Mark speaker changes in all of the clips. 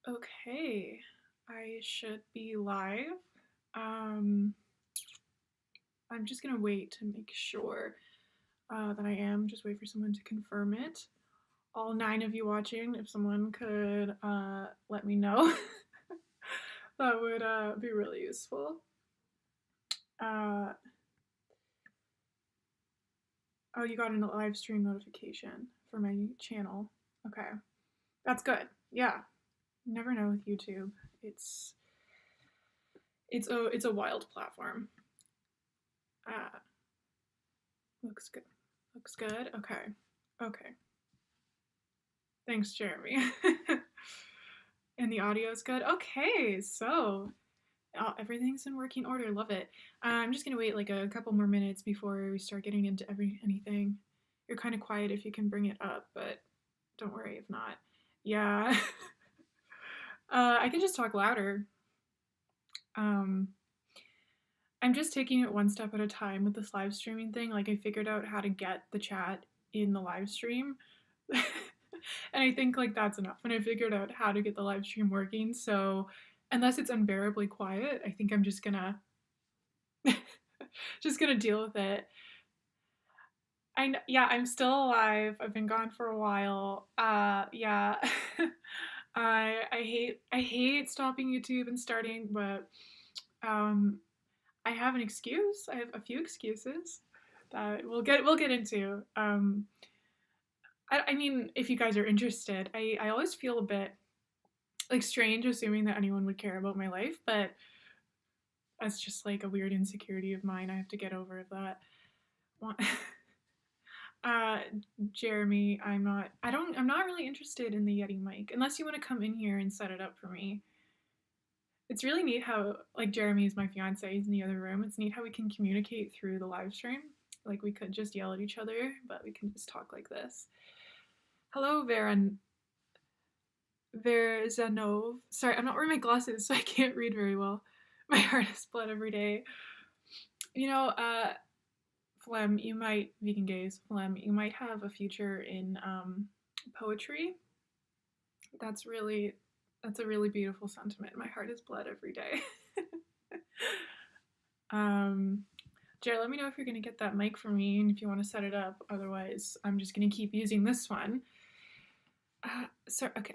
Speaker 1: Okay, I should be live. Um, I'm just gonna wait to make sure that I am. Just wait for someone to confirm it. All 9 of you watching, if someone could let me know, that would be really useful. Uh, oh, you got a live stream notification for my channel. Okay, that's good. Yeah, you never know with YouTube. It's a wild platform. Uh, looks good. Looks good. Okay. Okay. Thanks, Jeremy. And the audio is good. Okay, so everything's in working order. Love it. I'm just gonna wait like a couple more minutes before we start getting into anything. You're kind of quiet if you can bring it up, but don't worry if not. Yeah. I can just talk louder. I'm just taking it one step at a time with this live streaming thing. Like, I figured out how to get the chat in the live stream. And I think like that's enough. And I figured out how to get the live stream working. So unless it's unbearably quiet, I think I'm just gonna deal with it. Yeah, I'm still alive. I've been gone for a while. Yeah. I hate stopping YouTube and starting, but I have an excuse. I have a few excuses that we'll get into. I mean, if you guys are interested, I always feel a bit like strange assuming that anyone would care about my life, but that's just like a weird insecurity of mine. I have to get over that. uh, Jeremy, I'm not really interested in the Yeti mic unless you want to come in here and set it up for me. It's really neat how, like, Jeremy is my fiance, he's in the other room. It's neat how we can communicate through the live stream. Like, we could just yell at each other, but we can just talk like this. Hello, Verzanov. Sorry, I'm not wearing my glasses, so I can't read very well. My heart is blood every day. You know, Flem, you might, vegan gays, Flem, you might have a future in poetry. That's a really beautiful sentiment. My heart is blood every day. Jared, let me know if you're gonna get that mic for me and if you want to set it up. Otherwise, I'm just gonna keep using this one. So, okay,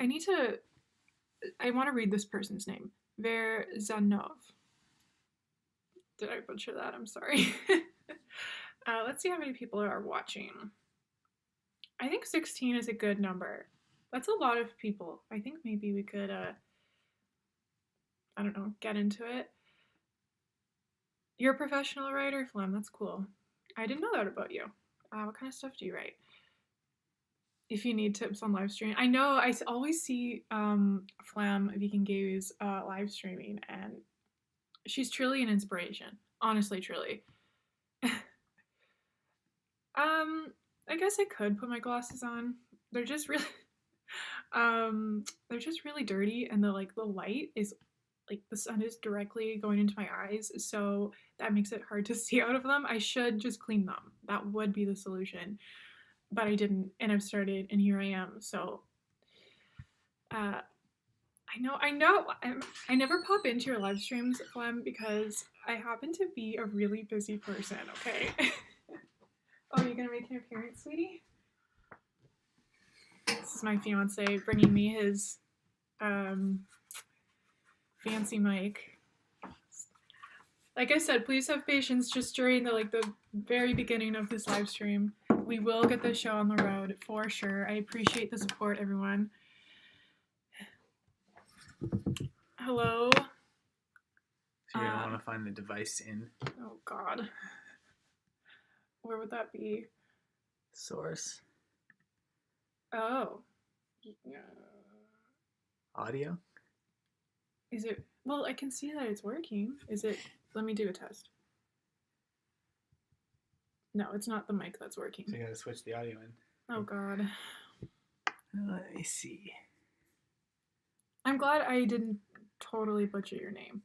Speaker 1: I want to read this person's name. Verzanov. Did I butcher that? I'm sorry. Let's see how many people are watching. I think 16 is a good number. That's a lot of people. I think maybe we could, I don't know, get into it. You're a professional writer, Flem. That's cool. I didn't know that about you. What kind of stuff do you write? If you need tips on live streaming. I know I always see Flam Vegan Gays live streaming, and she's truly an inspiration. Honestly, truly. I guess I could put my glasses on. They're just really dirty, and the light is like the sun is directly going into my eyes, so that makes it hard to see out of them. I should just clean them. That would be the solution. But I didn't, and I've started, and here I am. So, I know, I never pop into your live streams, Flem, because I happen to be a really busy person, okay? Oh, you're gonna make an appearance, sweetie? This is my fiance bringing me his, fancy mic. Like I said, please have patience just during the very beginning of this live stream. We will get this show on the road for sure. I appreciate the support, everyone. Hello.
Speaker 2: So you're gonna want to find the device in.
Speaker 1: Oh God. Where would that be?
Speaker 2: Source.
Speaker 1: Oh.
Speaker 2: Audio.
Speaker 1: Is it? Well, I can see that it's working. Is it? Let me do a test. No, it's not the mic that's working.
Speaker 2: So you gotta switch the audio in.
Speaker 1: Oh God.
Speaker 2: Let me see.
Speaker 1: I'm glad I didn't totally butcher your name.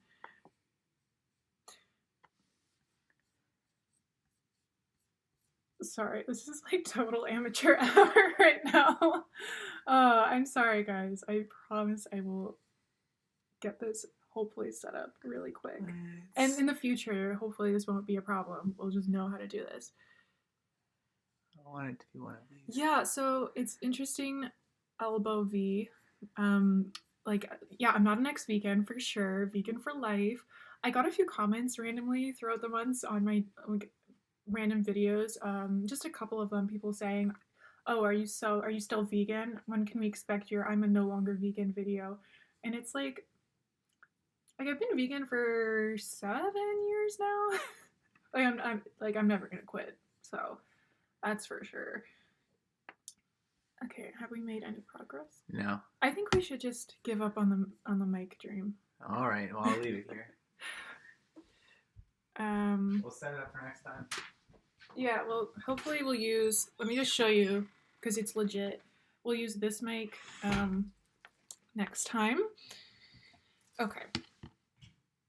Speaker 1: Sorry, this is like total amateur hour right now. I'm sorry, guys. I promise I will get this hopefully set up really quick. And in the future, hopefully this won't be a problem. We'll just know how to do this.
Speaker 2: I want it to be one of these.
Speaker 1: Yeah, so it's interesting, Elbow V. Like, yeah, I'm not an ex-vegan for sure. Vegan for life. I got a few comments randomly throughout the months on my like, random videos. Just a couple of them, people saying, "Oh, are you still vegan? When can we expect your I'm a no longer vegan video?" And it's like I've been vegan for 7 years now. I'm never gonna quit. So that's for sure. Okay, have we made any progress?
Speaker 2: No.
Speaker 1: I think we should just give up on the mic dream.
Speaker 2: All right. Well, I'll leave it here. We'll set it up for next time.
Speaker 1: Yeah. Well, hopefully we'll use. Let me just show you because it's legit. We'll use this mic next time. Okay.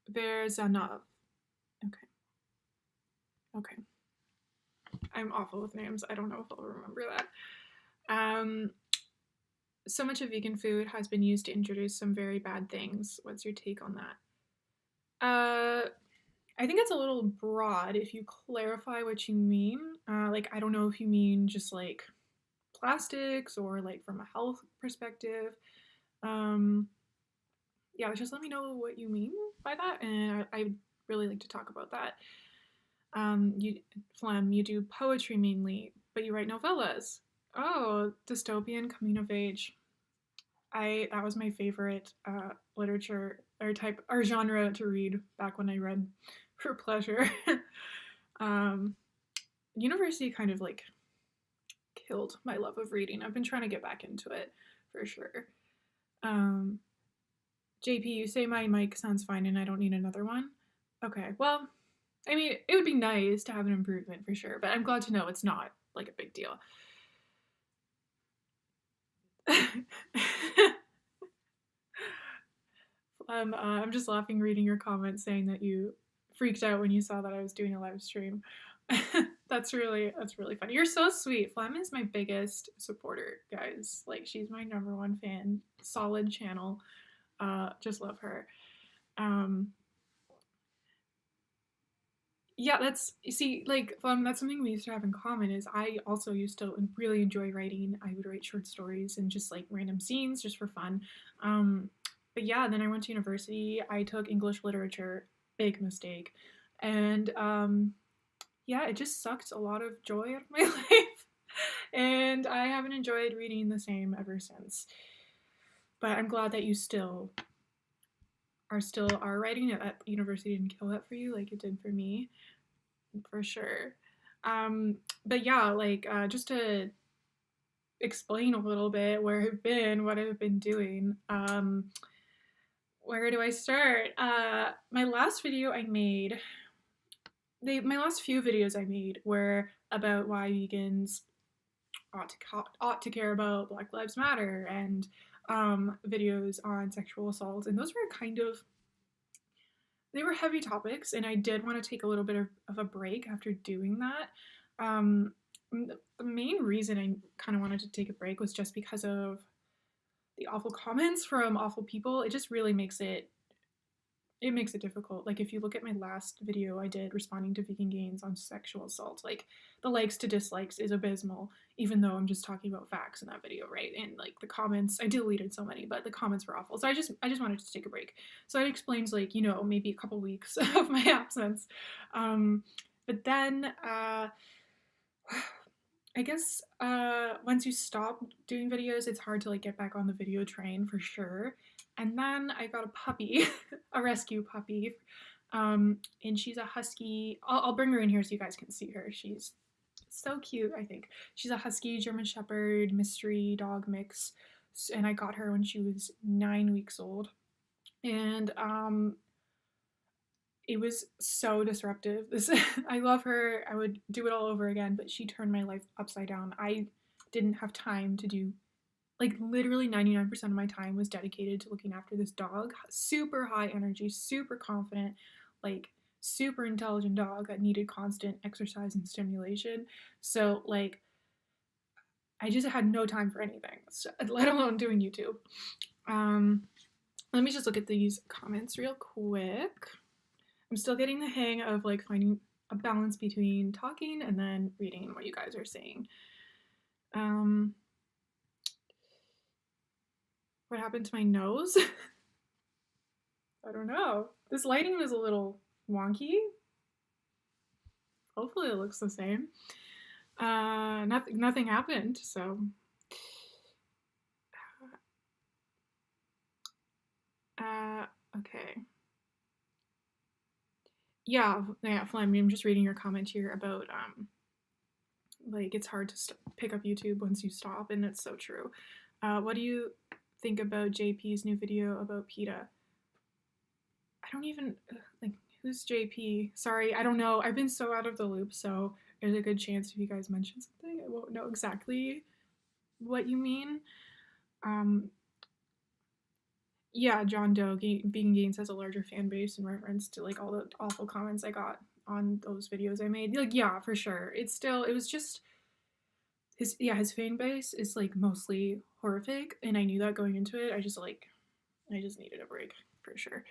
Speaker 1: There's a knob. Okay. Okay. I'm awful with names. I don't know if I'll remember that. So much of vegan food has been used to introduce some very bad things. What's your take on that? I think it's a little broad if you clarify what you mean. Like, I don't know if you mean just like plastics or like from a health perspective. Yeah, just let me know what you mean by that, and I'd really like to talk about that. You do poetry mainly, but you write novellas. Oh, dystopian coming of age. That was my favorite literature or genre to read back when I read for pleasure. University kind of like killed my love of reading. I've been trying to get back into it for sure. JP, you say my mic sounds fine and I don't need another one? Okay, well, I mean, it would be nice to have an improvement for sure, but I'm glad to know it's not like a big deal. I'm just laughing reading your comments saying that you freaked out when you saw that I was doing a live stream. That's really funny. You're so sweet. Flem is my biggest supporter, guys. Like, she's my #1 fan. Solid channel. Just love her. Yeah, that's something we used to have in common. Is I also used to really enjoy writing. I would write short stories and just like random scenes just for fun. But yeah, then I went to university. I took English literature, big mistake, and yeah, it just sucked a lot of joy out of my life, and I haven't enjoyed reading the same ever since. But I'm glad that you still are writing it at university. Didn't kill that for you like it did for me, for sure. But yeah, like just to explain a little bit where I've been, what I've been doing. Where do I start? My last video I made, my last few videos I made were about why vegans ought to care about Black Lives Matter and videos on sexual assault, and those were they were heavy topics, and I did want to take a little bit of a break after doing that. The main reason I kind of wanted to take a break was just because of the awful comments from awful people. It just really makes it difficult. Like, if you look at my last video I did responding to vegan gains on sexual assault, like the likes to dislikes is abysmal, even though I'm just talking about facts in that video, right? And like the comments, I deleted so many, but the comments were awful. So I just wanted to take a break. So it explains, like, you know, maybe a couple weeks of my absence. But then I guess once you stop doing videos, it's hard to like get back on the video train for sure. And then I got a puppy, a rescue puppy, and she's a husky. I'll bring her in here so you guys can see her. She's so cute, I think. She's a husky German Shepherd mystery dog mix, and I got her when she was 9 weeks old. And it was so disruptive. I love her. I would do it all over again, but she turned my life upside down. I didn't have time to do, like, literally 99% of my time was dedicated to looking after this dog. Super high energy, super confident, like super intelligent dog that needed constant exercise and stimulation. So like I just had no time for anything, so, let alone doing YouTube. Let me just look at these comments real quick. I'm still getting the hang of like finding a balance between talking and then reading what you guys are saying. What happened to my nose? I don't know. This lighting is a little wonky. Hopefully it looks the same. Nothing happened, so. Okay. Yeah, Flame, I'm just reading your comment here about, like, it's hard to pick up YouTube once you stop, and it's so true. What do you think about JP's new video about PETA? I don't even, like, who's JP? Sorry, I don't know. I've been so out of the loop, so there's a good chance if you guys mention something, I won't know exactly what you mean. Yeah, John Doe, Vegan Gains has a larger fan base in reference to, like, all the awful comments I got on those videos I made. Like, yeah, for sure. It was just, his fan base is, like, mostly horrific, and I knew that going into it. I just needed a break, for sure.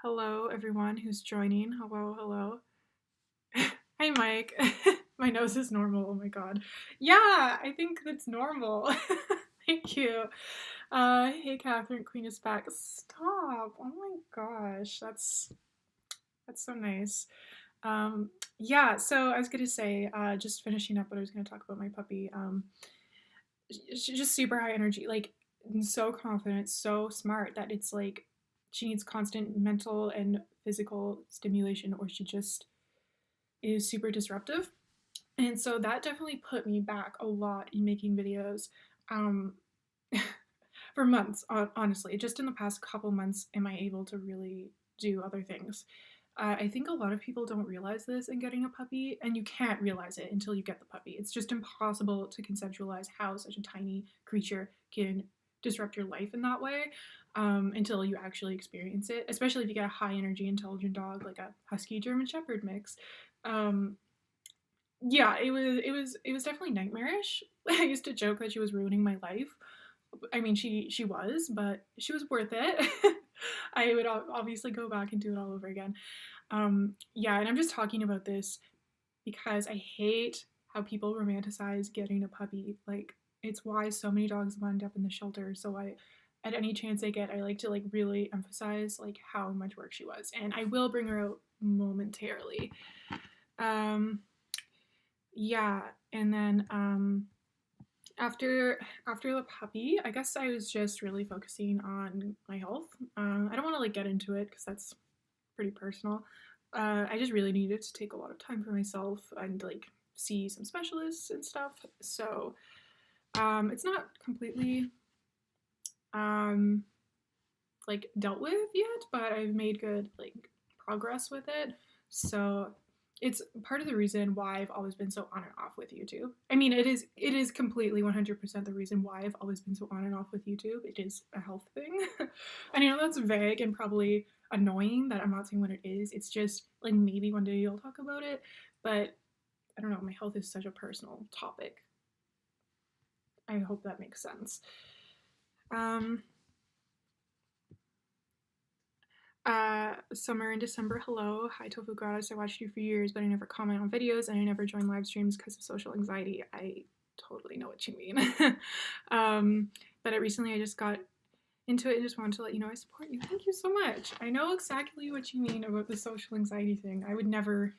Speaker 1: Hello, everyone who's joining. Hello. Hi, Mike. My nose is normal. Oh my god. Yeah, I think that's normal. Thank you. Hey, Catherine, Queen is back. Stop. Oh my gosh. That's so nice. Yeah, so I was gonna say, just finishing up what I was gonna talk about my puppy. She's just super high energy, like, so confident, so smart that it's like she needs constant mental and physical stimulation or she just is super disruptive. And so that definitely put me back a lot in making videos for months, honestly. Just in the past couple months am I able to really do other things. I think a lot of people don't realize this in getting a puppy, and you can't realize it until you get the puppy. It's just impossible to conceptualize how such a tiny creature can disrupt your life in that way until you actually experience it, especially if you get a high energy, intelligent dog like a Husky German Shepherd mix. Yeah, it was definitely nightmarish. I used to joke that she was ruining my life. I mean, she was, but she was worth it. I would obviously go back and do it all over again. Yeah, and I'm just talking about this because I hate how people romanticize getting a puppy. Like, it's why so many dogs wind up in the shelter. So at any chance I get, I like to, like, really emphasize, like, how much work she was. And I will bring her out momentarily. Yeah, and then after the puppy, I guess I was just really focusing on my health. I don't want to, like, get into it because that's pretty personal. I just really needed to take a lot of time for myself and, like, see some specialists and stuff. So it's not completely like dealt with yet, but I've made good, like, progress with it. So it's part of the reason why I've always been so on and off with YouTube. I mean, it is completely 100% the reason why I've always been so on and off with YouTube. It is a health thing. I know that's vague and probably annoying that I'm not saying what it is. It's just, like, maybe one day you'll talk about it, but I don't know, my health is such a personal topic. I hope that makes sense. Summer and December, hello. Hi, Tofu Goddess. I watched you for years, but I never comment on videos and I never join live streams because of social anxiety. I totally know what you mean. But recently I just got into it and just wanted to let you know I support you. Thank you so much. I know exactly what you mean about the social anxiety thing. I would never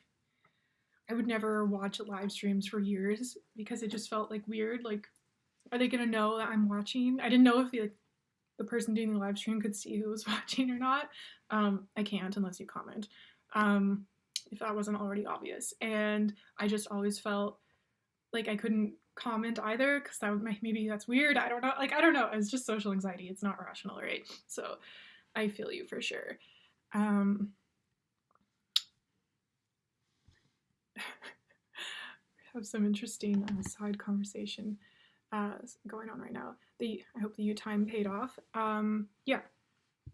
Speaker 1: watch live streams for years because it just felt, like, weird. Like, are they gonna know that I'm watching? I didn't know if the person doing the live stream could see who was watching or not. I can't unless you comment, if that wasn't already obvious. And I just always felt like I couldn't comment either because maybe that's weird. I don't know. Like, I don't know. It's just social anxiety. It's not rational, right? So I feel you for sure. Have some interesting side conversation going on right now. I hope the time paid off.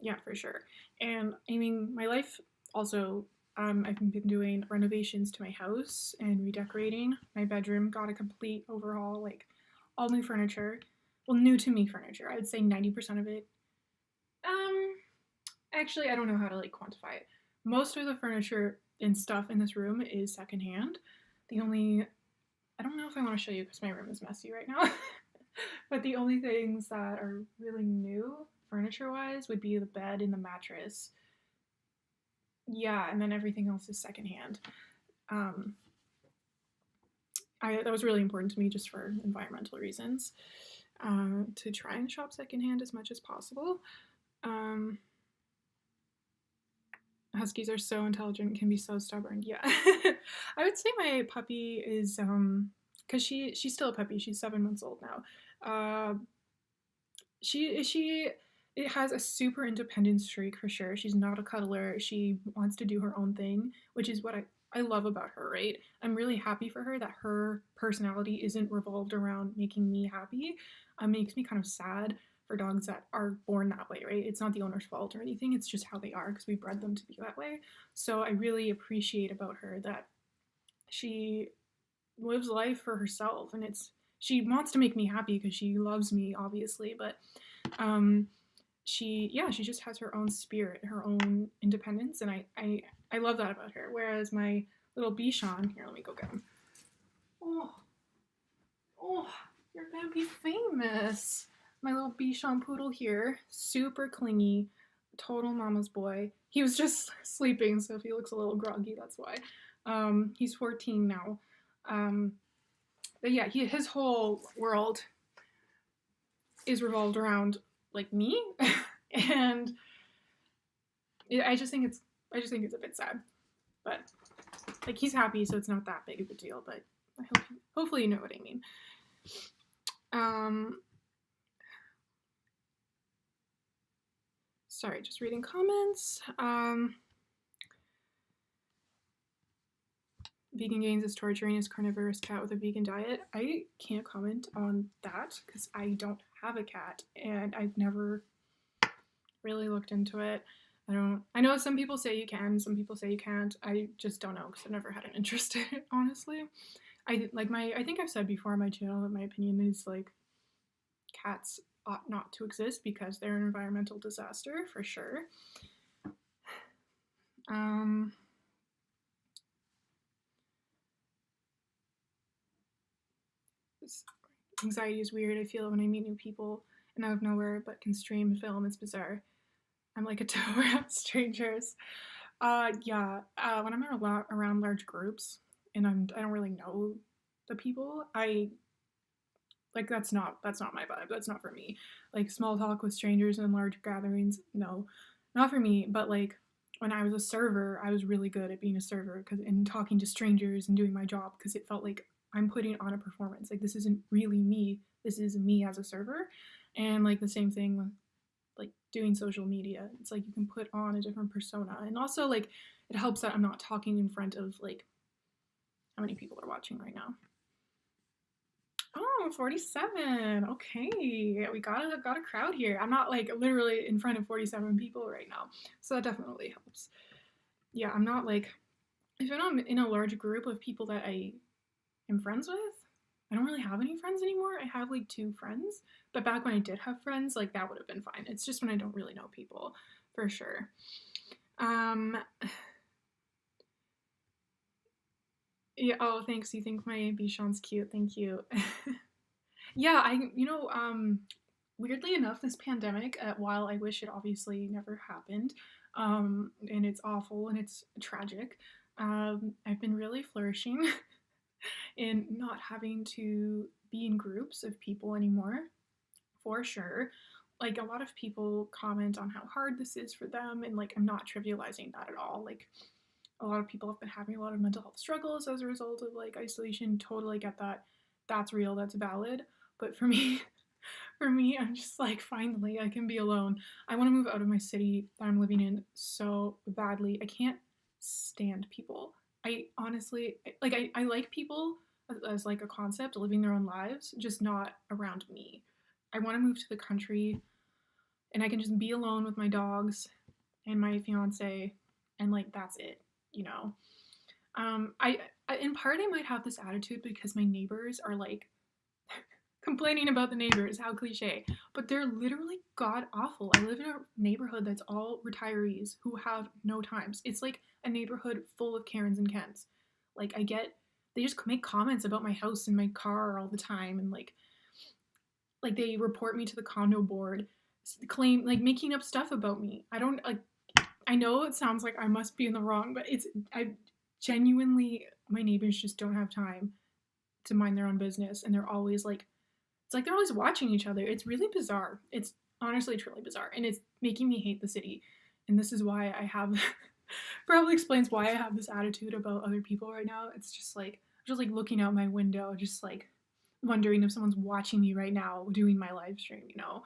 Speaker 1: Yeah, for sure. And I mean, my life also, I've been doing renovations to my house and redecorating. My bedroom got a complete overhaul, like, all new furniture. Well, new to me furniture. I would say 90% of it. Actually, I don't know how to like quantify it. Most of the furniture and stuff in this room is secondhand. The only I don't know if I want to show you because my room is messy right now. But the only things that are really new furniture wise would be the bed and the mattress. Yeah, and then everything else is secondhand. Um, that was really important to me just for environmental reasons, to try and shop secondhand as much as possible. Huskies are so intelligent and can be so stubborn. Yeah. I would say my puppy is because she's still a puppy. She's 7 months old now. She it has a super independent streak for sure. She's not a cuddler. She wants to do her own thing, which is what I love about her, right? I'm really happy for her that her personality isn't revolved around making me happy. It makes me kind of sad for dogs that are born that way, right? It's not the owner's fault or anything. It's just how they are because we bred them to be that way. So I really appreciate about her that she lives life for herself, and she wants to make me happy because she loves me, obviously, but she just has her own spirit, her own independence, and I love that about her. Whereas my little Bichon, here, let me go get him. Oh, you're gonna be famous. My little Bichon poodle here, super clingy, total mama's boy. He was just sleeping, so if he looks a little groggy, that's why. He's 14 now. But yeah, his whole world is revolved around like me, and I just think it's a bit sad. But like he's happy, so it's not that big of a deal. But hopefully you know what I mean. Sorry, just reading comments. Vegan gains is torturing his carnivorous cat with a vegan diet. I can't comment on that because I don't have a cat and I've never really looked into it. I know some people say you can, some people say you can't. I just don't know because I've never had an interest in it, honestly. I think I've said before on my channel that my opinion is like cats ought not to exist because they're an environmental disaster for sure. Anxiety is weird. I feel when I meet new people and out of nowhere, but can stream and film. It's bizarre. I'm like a toe around strangers. When I'm around large groups and I don't really know the people, that's not my vibe. That's not for me. Like small talk with strangers in large gatherings, no, not for me. But like when I was a server, I was really good at being a server and talking to strangers and doing my job because it felt like I'm putting on a performance. Like this isn't really me. This is me as a server, and like the same thing with like doing social media. It's like you can put on a different persona, and also like it helps that I'm not talking in front of like how many people are watching right now. Oh, 47. Okay. We got a crowd here. I'm not like literally in front of 47 people right now. So that definitely helps. Yeah, I'm not like if I'm in a large group of people that I am friends with, I don't really have any friends anymore. I have like 2 friends. But back when I did have friends, like that would have been fine. It's just when I don't really know people, for sure. Yeah, oh, thanks. You think my Bichon's cute. Thank you. Yeah, weirdly enough, this pandemic, while I wish it obviously never happened, and it's awful and it's tragic, I've been really flourishing in not having to be in groups of people anymore, for sure. Like, a lot of people comment on how hard this is for them, and like, I'm not trivializing that at all. Like, a lot of people have been having a lot of mental health struggles as a result of like isolation. Totally get that. That's real, that's valid. But for me, I'm just like, finally, I can be alone. I want to move out of my city that I'm living in so badly. I can't stand people. I honestly, I like people as like a concept, living their own lives, just not around me. I want to move to the country and I can just be alone with my dogs and my fiance, and like that's it, you know. I in part I might have this attitude because my neighbors are like complaining about the neighbors, how cliche. But they're literally god awful. I live in a neighborhood that's all retirees who have no times. It's like a neighborhood full of Karens and Kens. Like, they just make comments about my house and my car all the time, and like they report me to the condo board, claim, like, making up stuff about me. I don't, like, I know it sounds like I must be in the wrong, but I genuinely, my neighbors just don't have time to mind their own business, and they're always like, it's like they're always watching each other. It's really bizarre. It's honestly truly bizarre, and it's making me hate the city. And this is why I have probably explains why I have this attitude about other people right now. It's just like looking out my window, just like wondering if someone's watching me right now doing my live stream, you know.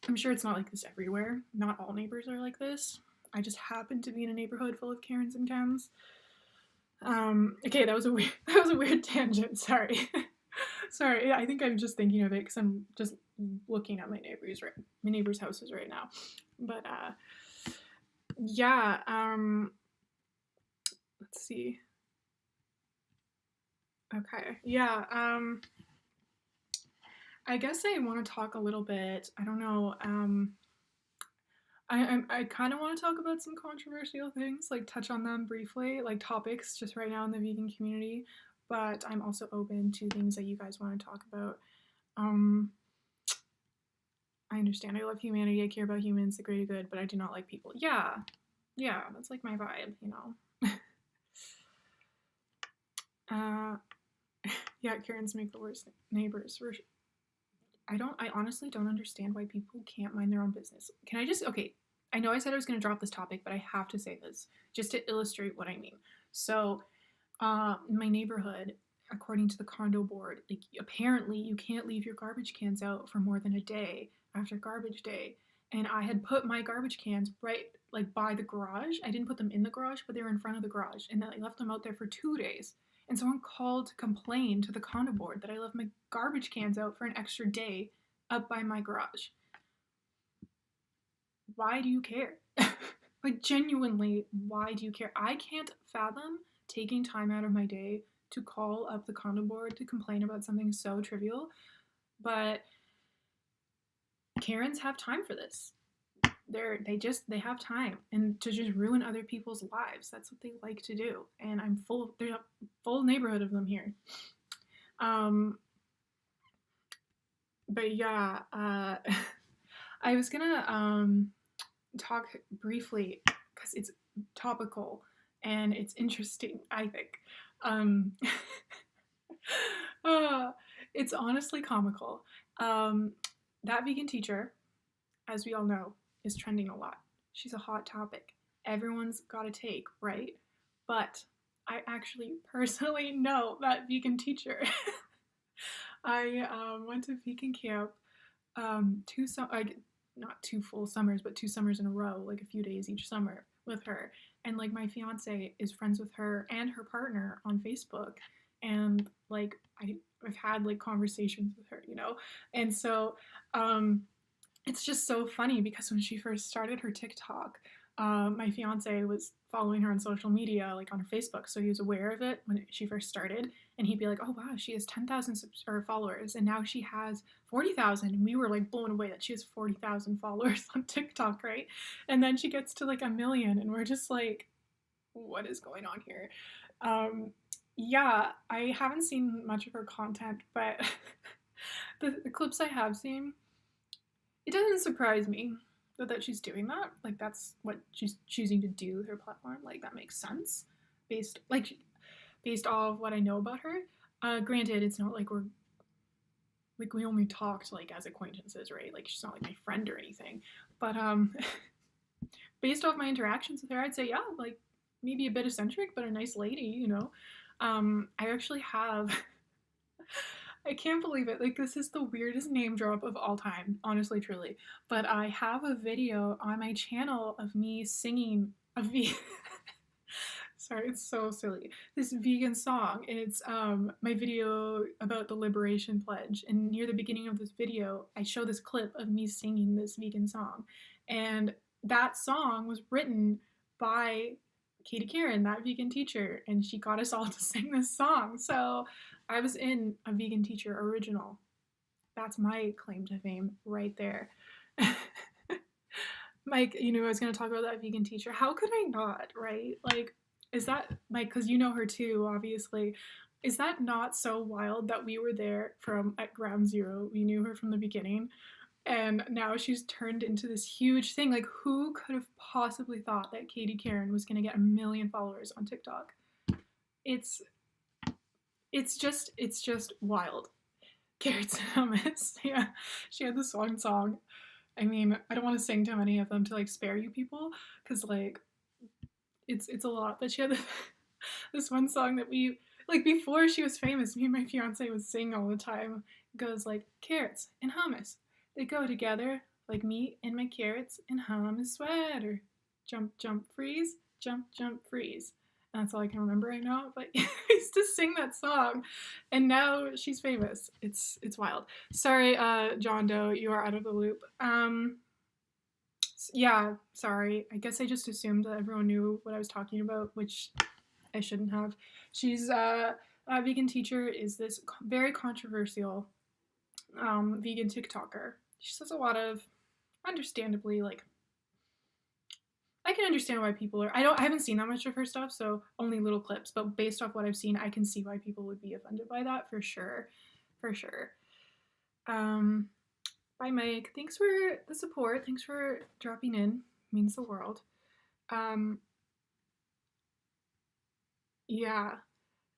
Speaker 1: I'm sure it's not like this everywhere. Not all neighbors are like this. I just happen to be in a neighborhood full of Karens and Kens. Okay, that was a weird tangent. Sorry. Sorry, I think I'm just thinking of it because I'm just looking at my neighbors' houses right now. But yeah. Let's see. Okay, yeah. I guess I want to talk a little bit. I don't know. I kind of want to talk about some controversial things, like touch on them briefly, like topics just right now in the vegan community. But I'm also open to things that you guys want to talk about. I understand. I love humanity. I care about humans, the greater good, but I do not like people. Yeah, that's like my vibe, you know. Yeah, Karens make the worst neighbors. I honestly don't understand why people can't mind their own business. Can I just, okay, I know I said I was going to drop this topic, but I have to say this just to illustrate what I mean. So, in my neighborhood, according to the condo board, like, apparently you can't leave your garbage cans out for more than a day after garbage day. And I had put my garbage cans right, like, by the garage. I didn't put them in the garage, but they were in front of the garage. And then I left them out there for 2 days. And someone called to complain to the condo board that I left my garbage cans out for an extra day up by my garage. Why do you care? Like, genuinely, why do you care? I can't fathom taking time out of my day to call up the condo board to complain about something so trivial, but Karens have time for this. They have time, and to just ruin other people's lives. That's what they like to do. And there's a full neighborhood of them here. But yeah, I was gonna talk briefly because it's topical and it's interesting, I think. It's honestly comical. That vegan teacher, as we all know, is trending a lot. She's a hot topic. Everyone's got a take, right? But I actually personally know that vegan teacher. I went to vegan camp not 2 full summers, but 2 summers in a row, like a few days each summer with her. And like my fiance is friends with her and her partner on Facebook. And like I've had like conversations with her, you know? And so it's just so funny because when she first started her TikTok, my fiance was following her on social media, like on her Facebook, so he was aware of it when she first started, and he'd be like, "Oh wow, she has 10,000 followers, and now she has 40,000." And we were like blown away that she has 40,000 followers on TikTok, right? And then she gets to like 1 million, and we're just like, "What is going on here?" Yeah, I haven't seen much of her content, but the clips I have seen, it doesn't surprise me that she's doing that. Like, that's what she's choosing to do with her platform. Like, that makes sense based off what I know about her. Granted, it's not like we only talked like as acquaintances, right? Like, she's not like my friend or anything. But based off my interactions with her, I'd say, yeah, like, maybe a bit eccentric, but a nice lady, you know. I actually have I can't believe it. Like, this is the weirdest name drop of all time, honestly, truly. But I have a video on my channel of me singing a sorry, it's so silly. This vegan song. And it's my video about the Liberation Pledge. And near the beginning of this video, I show this clip of me singing this vegan song. And that song was written by Katie Karen, that vegan teacher, and she got us all to sing this song. So I was in a vegan teacher original. that's my claim to fame right there. Mike, you know, I was going to talk about that vegan teacher. How could I not, right? Like, is that, Mike, because you know her too, obviously. Is that not so wild that we were there from at ground zero? We knew her from the beginning. And now she's turned into this huge thing. Like, who could have possibly thought that Katie Karen was going to get 1 million followers on TikTok? It's just wild. Carrots and hummus. Yeah, she had this one song. I mean, I don't want to sing too many of them to like spare you people, because like it's a lot. But she had this one song that we like before she was famous. Me and my fiance would sing all the time. It goes like carrots and hummus. They go together like me and my carrots and hummus sweater. Jump, jump, freeze. Jump, jump, freeze. And that's all I can remember right now. But I used to sing that song, and now she's famous. It's wild. Sorry, John Doe, you are out of the loop. Yeah, sorry. I guess I just assumed that everyone knew what I was talking about, which I shouldn't have. She's a vegan teacher. Is this very controversial vegan TikToker? She says a lot of, understandably, like, I can understand why people are. I haven't seen that much of her stuff, so only little clips. But based off what I've seen, I can see why people would be offended by that for sure, for sure. Bye, Mike. Thanks for the support. Thanks for dropping in. It means the world. Yeah.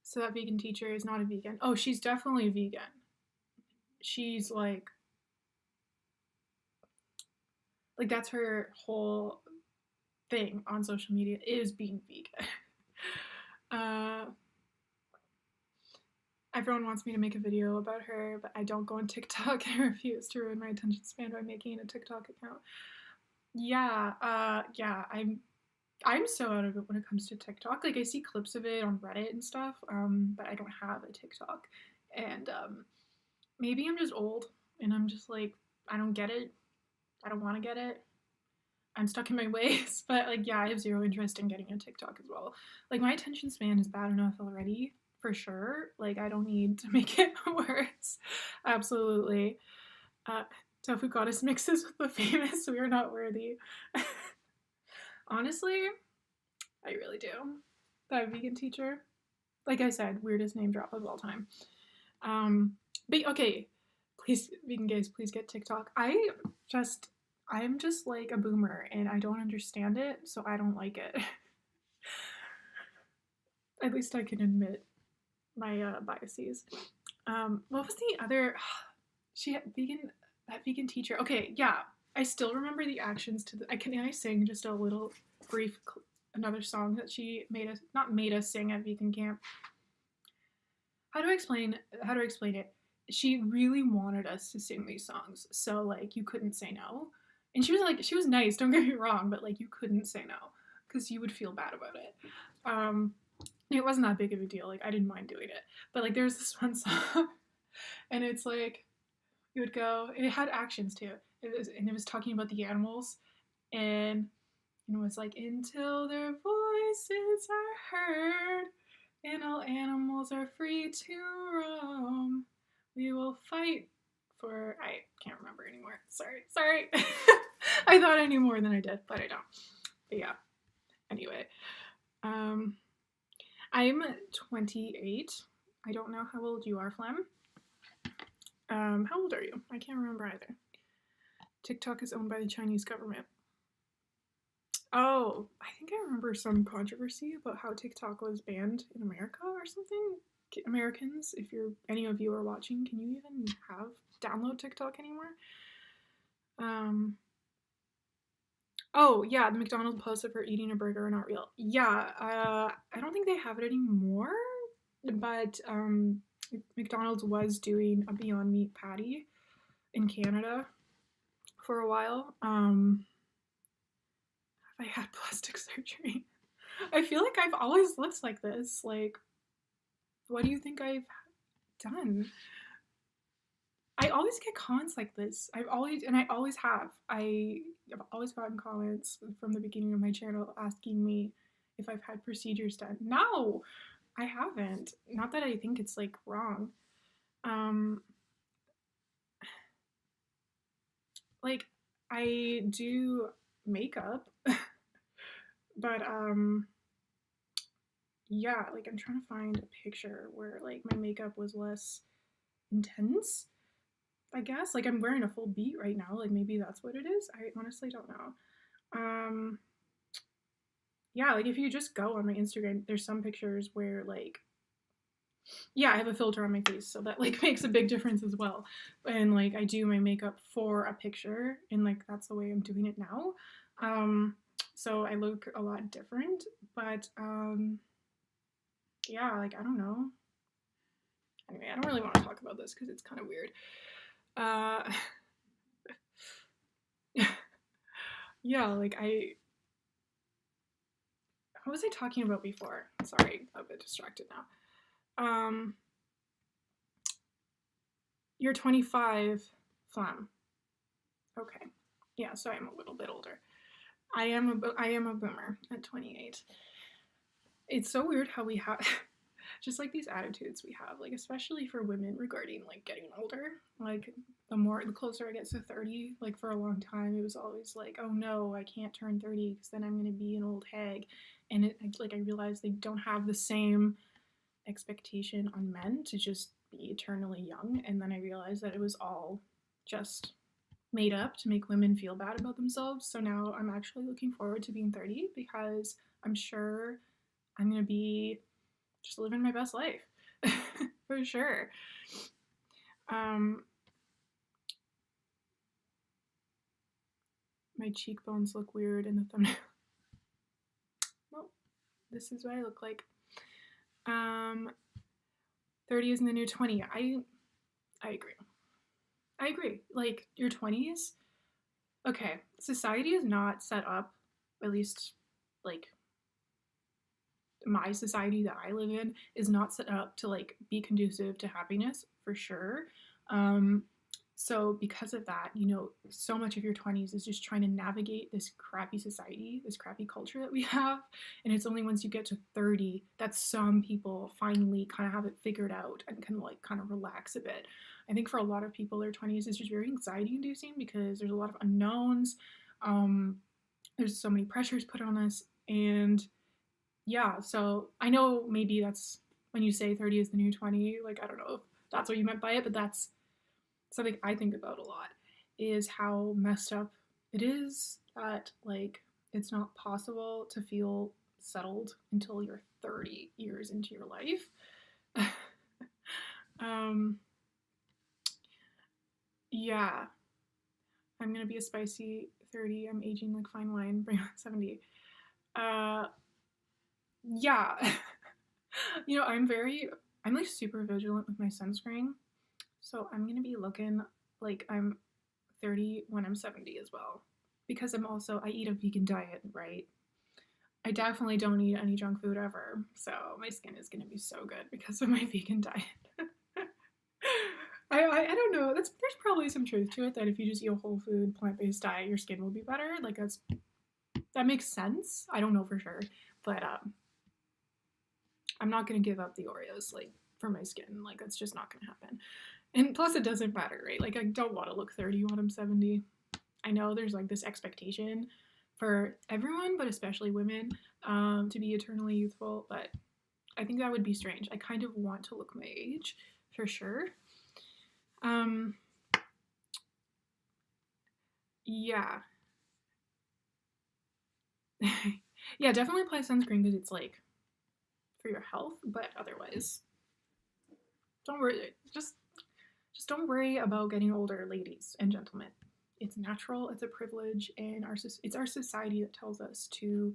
Speaker 1: So that vegan teacher is not a vegan. Oh, she's definitely vegan. She's like that's her whole thing on social media is being vegan. Everyone wants me to make a video about her, but I don't go on TikTok. I refuse to ruin my attention span by making a TikTok account. Yeah, I'm so out of it when it comes to TikTok. Like I see clips of it on Reddit and stuff, but I don't have a TikTok. And maybe I'm just old and I'm just like, I don't get it. I don't want to get it. I'm stuck in my ways. But like, yeah, I have zero interest in getting a TikTok as well. Like my attention span is bad enough already, for sure. Like I don't need to make it worse. Absolutely. Tofu goddess mixes with the famous. We are not worthy. Honestly, I really do. That vegan teacher, like I said, weirdest name drop of all time. But okay, please, vegan gays, please get TikTok. I'm just like a boomer and I don't understand it, so I don't like it. At least I can admit my biases. What was the other? She had that vegan teacher. Okay, yeah, I still remember the actions to the. Can I sing just a little brief another song that she not made us sing at vegan camp? How to explain it? She really wanted us to sing these songs, so like you couldn't say no. And she was nice, don't get me wrong, but like you couldn't say no because you would feel bad about it. It wasn't that big of a deal. Like I didn't mind doing it, but like there's this one song, and it's like it would go. It had actions too. It was talking about the animals, and it was like until their voices are heard, and all animals are free to roam. We will fight for. I can't remember anymore. Sorry. I thought I knew more than I did, but I don't. But yeah. Anyway, I'm 28. I don't know how old you are, Flem. How old are you? I can't remember either. TikTok is owned by the Chinese government. Oh, I think I remember some controversy about how TikTok was banned in America or something. Americans, if any of you are watching, can you even download TikTok anymore? Oh yeah, the McDonald's posts of her eating a burger are not real. Yeah, I don't think they have it anymore, but McDonald's was doing a Beyond Meat patty in Canada for a while. Have I had plastic surgery? I feel like I've always looked like this. Like, what do you think I've done? I always get comments like this. I always have. I've always gotten comments from the beginning of my channel asking me if I've had procedures done. No, I haven't. Not that I think it's like wrong. like, I do makeup, but yeah, like I'm trying to find a picture where like my makeup was less intense, I guess. Like I'm wearing a full beat right now, like maybe that's what it is. I honestly don't know. Um yeah, like if you just go on my Instagram, there's some pictures where like yeah, I have a filter on my face, so that like makes a big difference as well. And like I do my makeup for a picture, and like that's the way I'm doing it now. So I look a lot different, but yeah, like I don't know. Anyway, I don't really want to talk about this because it's kind of weird. Uh, yeah, like what was I talking about before? Sorry, I'm a bit distracted now. You're 25, Flam. Okay, yeah, so I'm a little bit older. I am a boomer at 28. It's so weird how we have just like these attitudes we have, like especially for women regarding like getting older. Like the closer I get to 30, like for a long time it was always like, oh no, I can't turn 30 because then I'm gonna be an old hag. And I realized they don't have the same expectation on men to just be eternally young. And then I realized that it was all just made up to make women feel bad about themselves. So now I'm actually looking forward to being 30 because I'm sure I'm gonna be just living my best life for sure. My cheekbones look weird in the thumbnail. Well, this is what I look like. 30 is in the new 20. I agree. I agree. Like your 20s. Okay, society is not set up, at least like my society that I live in is not set up to like be conducive to happiness for sure. So because of that, you know, so much of your 20s is just trying to navigate this crappy society, this crappy culture that we have. And it's only once you get to 30 that some people finally kind of have it figured out and can like kind of relax a bit. I think for a lot of people, their 20s is just very anxiety inducing because there's a lot of unknowns. There's so many pressures put on us. And yeah, so I know maybe that's when you say 30 is the new 20, like I don't know if that's what you meant by it, but that's something I think about a lot is how messed up it is that like it's not possible to feel settled until you're 30 years into your life. Yeah, I'm gonna be a spicy 30. I'm aging like fine wine. Bring on 70. Yeah. You know, I'm like super vigilant with my sunscreen. So I'm gonna be looking like I'm 30 when I'm 70 as well. Because I eat a vegan diet, right? I definitely don't eat any junk food ever. So my skin is gonna be so good because of my vegan diet. I don't know. There's probably some truth to it that if you just eat a whole food, plant-based diet, your skin will be better. Like that makes sense. I don't know for sure. But I'm not gonna give up the Oreos like for my skin. Like that's just not gonna happen. And plus it doesn't matter, right? Like I don't want to look 30 when I'm 70. I know there's like this expectation for everyone, but especially women, to be eternally youthful, but I think that would be strange. I kind of want to look my age for sure. Yeah. Yeah, definitely apply sunscreen because it's like for your health, but otherwise don't worry. Just don't worry about getting older, ladies and gentlemen. It's natural, it's a privilege, and it's our society that tells us to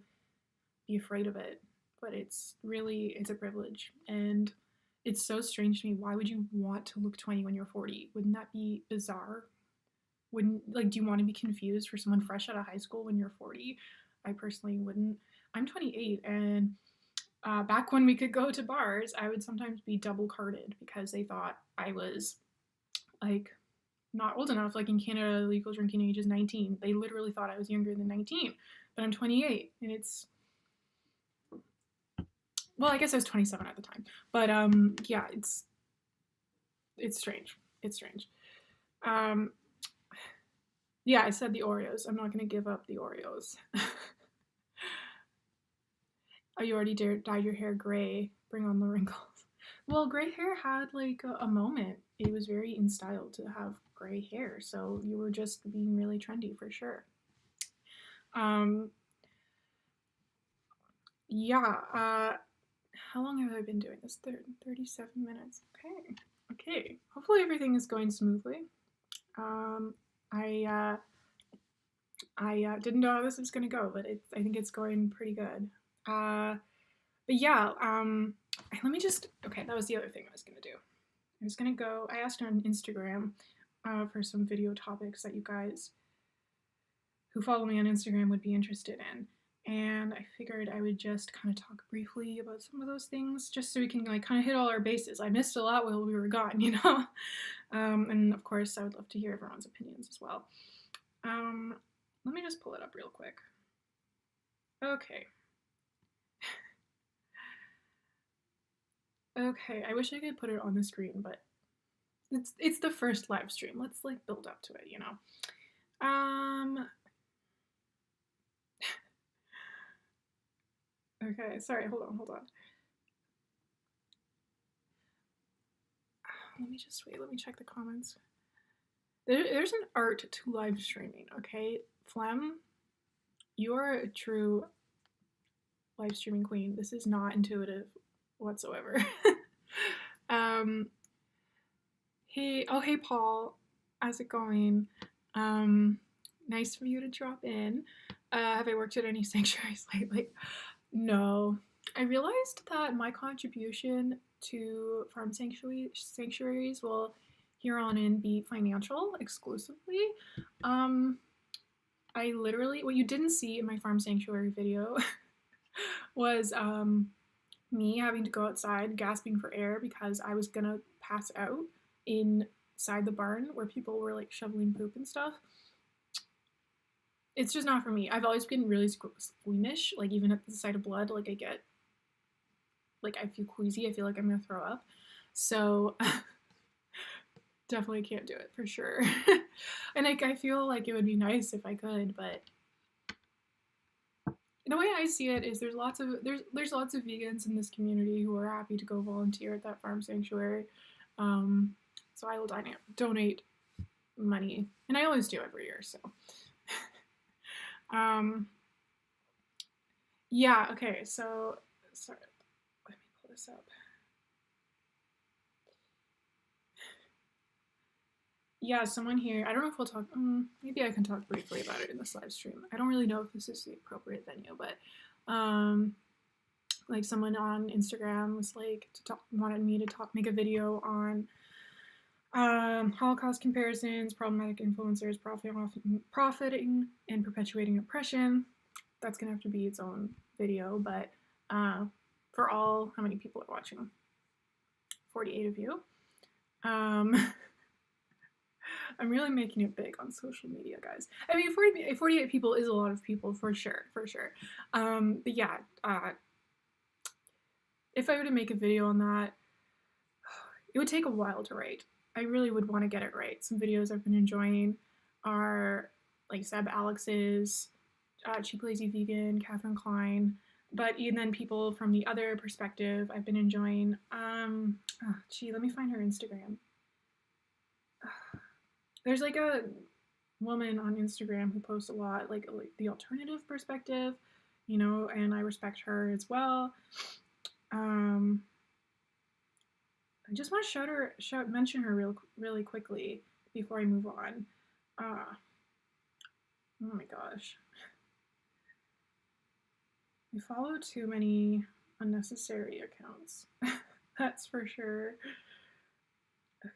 Speaker 1: be afraid of it. But it's a privilege. And it's so strange to me. Why would you want to look 20 when you're 40? Wouldn't that be bizarre? Do you want to be confused for someone fresh out of high school when you're 40? I personally wouldn't. I'm 28, and back when we could go to bars, I would sometimes be double carded because they thought I was like not old enough. Like in Canada, legal drinking age is 19. They literally thought I was younger than 19, but I'm 28, and well, I guess I was 27 at the time, but yeah, it's strange. It's strange. Yeah, I said the Oreos. I'm not gonna give up the Oreos. Oh, you already dyed your hair gray. Bring on the wrinkles. Well, gray hair had like a moment. It was very in style to have gray hair, so you were just being really trendy for sure. Um, yeah. How long have I been doing this? 37 minutes. Okay. Okay. Hopefully everything is going smoothly. I didn't know how this was gonna go, but I think it's going pretty good. But yeah, let me just, okay, that was the other thing I was gonna do. I asked on Instagram for some video topics that you guys who follow me on Instagram would be interested in. And I figured I would just kind of talk briefly about some of those things, just so we can like kind of hit all our bases. I missed a lot while we were gone, you know? And of course, I would love to hear everyone's opinions as well. Let me just pull it up real quick. Okay. Okay, I wish I could put it on the screen, but it's the first live stream. Let's like build up to it, you know. Okay, sorry, hold on. Let me just wait, let me check the comments. There's an art to live streaming, okay? Phlegm, you are a true live streaming queen. This is not intuitive whatsoever. Hey Paul, how's it going? Nice for you to drop in. Have I worked at any sanctuaries lately? No. I realized that my contribution to farm sanctuaries will here on in be financial exclusively. I literally, what you didn't see in my farm sanctuary video was me having to go outside gasping for air because I was gonna pass out inside the barn where people were like shoveling poop and stuff. It's just not for me. I've always been really squeamish, like even at the sight of blood, like I feel queasy. I feel like I'm gonna throw up. So definitely can't do it for sure. And like I feel like it would be nice if I could, but the way I see it is there's lots of vegans in this community who are happy to go volunteer at that farm sanctuary. So I will donate money, and I always do every year. So, yeah. Okay. So sorry. Let me pull this up. Yeah, someone here. I don't know if we'll talk. Maybe I can talk briefly about it in this live stream. I don't really know if this is the appropriate venue, but like someone on Instagram was like wanted me to make a video on Holocaust comparisons, problematic influencers profiting and perpetuating oppression. That's gonna have to be its own video, but for all, how many people are watching? 48 of you. I'm really making it big on social media, guys. I mean, 48 people is a lot of people for sure. But yeah, if I were to make a video on that, it would take a while to write. I really would want to get it right. Some videos I've been enjoying are like Seb Alex's, Cheap Lazy Vegan, Catherine Klein, but even then people from the other perspective I've been enjoying. Let me find her Instagram. There's like a woman on Instagram who posts a lot like the alternative perspective, you know, and I respect her as well. I just want to mention her really quickly before I move on. Oh my gosh. I follow too many unnecessary accounts. That's for sure. Okay.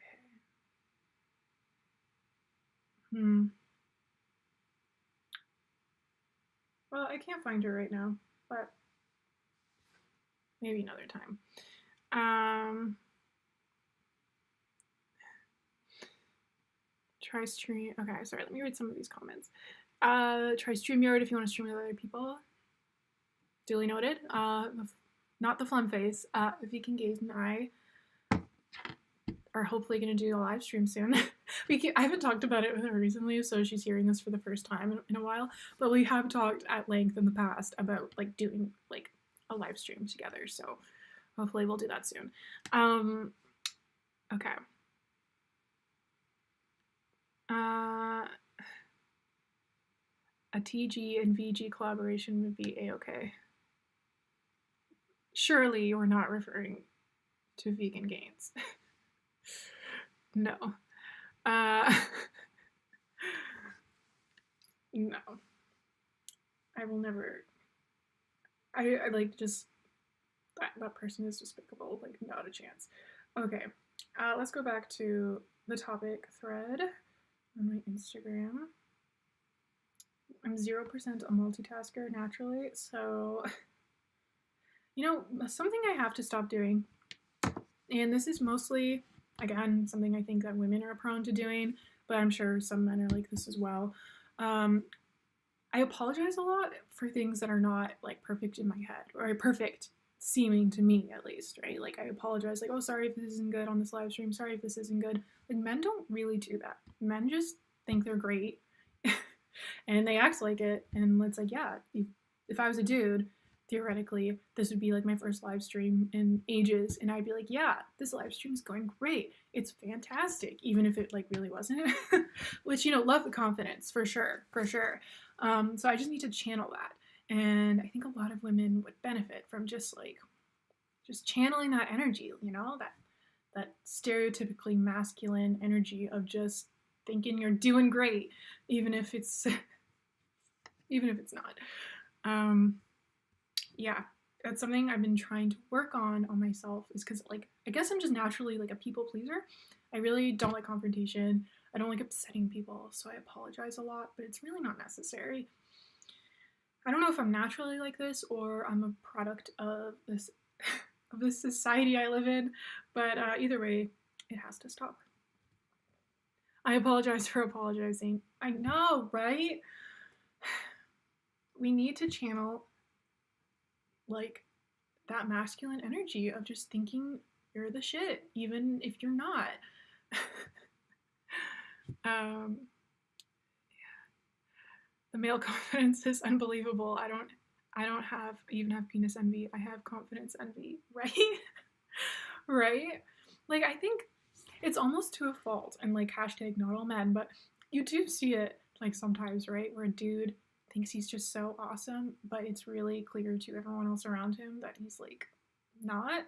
Speaker 1: Well, I can't find her right now, but maybe another time. Try stream. Okay, sorry. Let me read some of these comments. Try StreamYard if you want to stream with other people. Duly noted. Not the phlegm face. If you can gaze an eye. are hopefully going to do a live stream soon. I haven't talked about it with her recently, so she's hearing this for the first time in a while. But we have talked at length in the past about like doing like a live stream together. So hopefully we'll do that soon. Okay. A TG and VG collaboration would be a-okay. Surely you're not referring to vegan gains. No. No. I will never. I like just that person is despicable. Like, not a chance. Okay. Let's go back to the topic thread on my Instagram. I'm 0% a multitasker naturally, so something I have to stop doing, and this is mostly, again, something I think that women are prone to doing, but I'm sure some men are like this as well. I apologize a lot for things that are not like perfect in my head, or perfect seeming to me at least, right? Like, I apologize, like, oh, sorry if this isn't good on this live stream, sorry if this isn't good. Like, men don't really do that. Men just think they're great and they act like it, and it's like, yeah, if I was a dude, theoretically, this would be like my first live stream in ages, and I'd be like, yeah, this live stream is going great, it's fantastic, even if it like really wasn't. Which, love the confidence, for sure. So I just need to channel that, and I think a lot of women would benefit from just channeling that energy, that stereotypically masculine energy of just thinking you're doing great, even if it's not. Yeah, that's something I've been trying to work on myself, is because, like, I guess I'm just naturally like a people pleaser. I really don't like confrontation. I don't like upsetting people, so I apologize a lot, but it's really not necessary. I don't know if I'm naturally like this or I'm a product of this of this society I live in, but either way, it has to stop. I apologize for apologizing. I know, right? We need to channel like that masculine energy of just thinking you're the shit, even if you're not. Yeah. The male confidence is unbelievable. I don't even have penis envy. I have confidence envy, right? Right? Like, I think it's almost to a fault, and like hashtag not all men, but you do see it like sometimes, right? Where a dude thinks he's just so awesome, but it's really clear to everyone else around him that he's like not.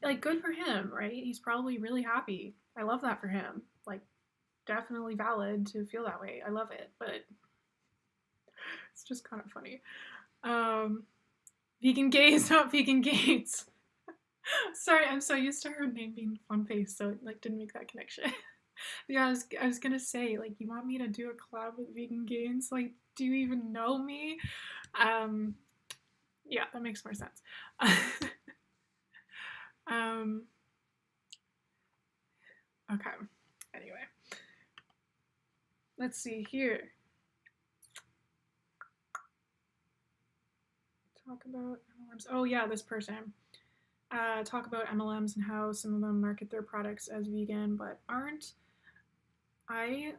Speaker 1: Like, good for him, right? He's probably really happy. I love that for him. Like, definitely valid to feel that way. I love it, but it's just kind of funny. Vegan gays, not vegan gains. Sorry, I'm so used to her name being Fun Face, so it like didn't make that connection. Yeah, I was gonna say, like, you want me to do a collab with vegan gains? Like, do you even know me? Yeah, that makes more sense. Okay. Anyway, let's see here. Talk about MLMs. Oh yeah, this person. Talk about MLMs and how some of them market their products as vegan but aren't. I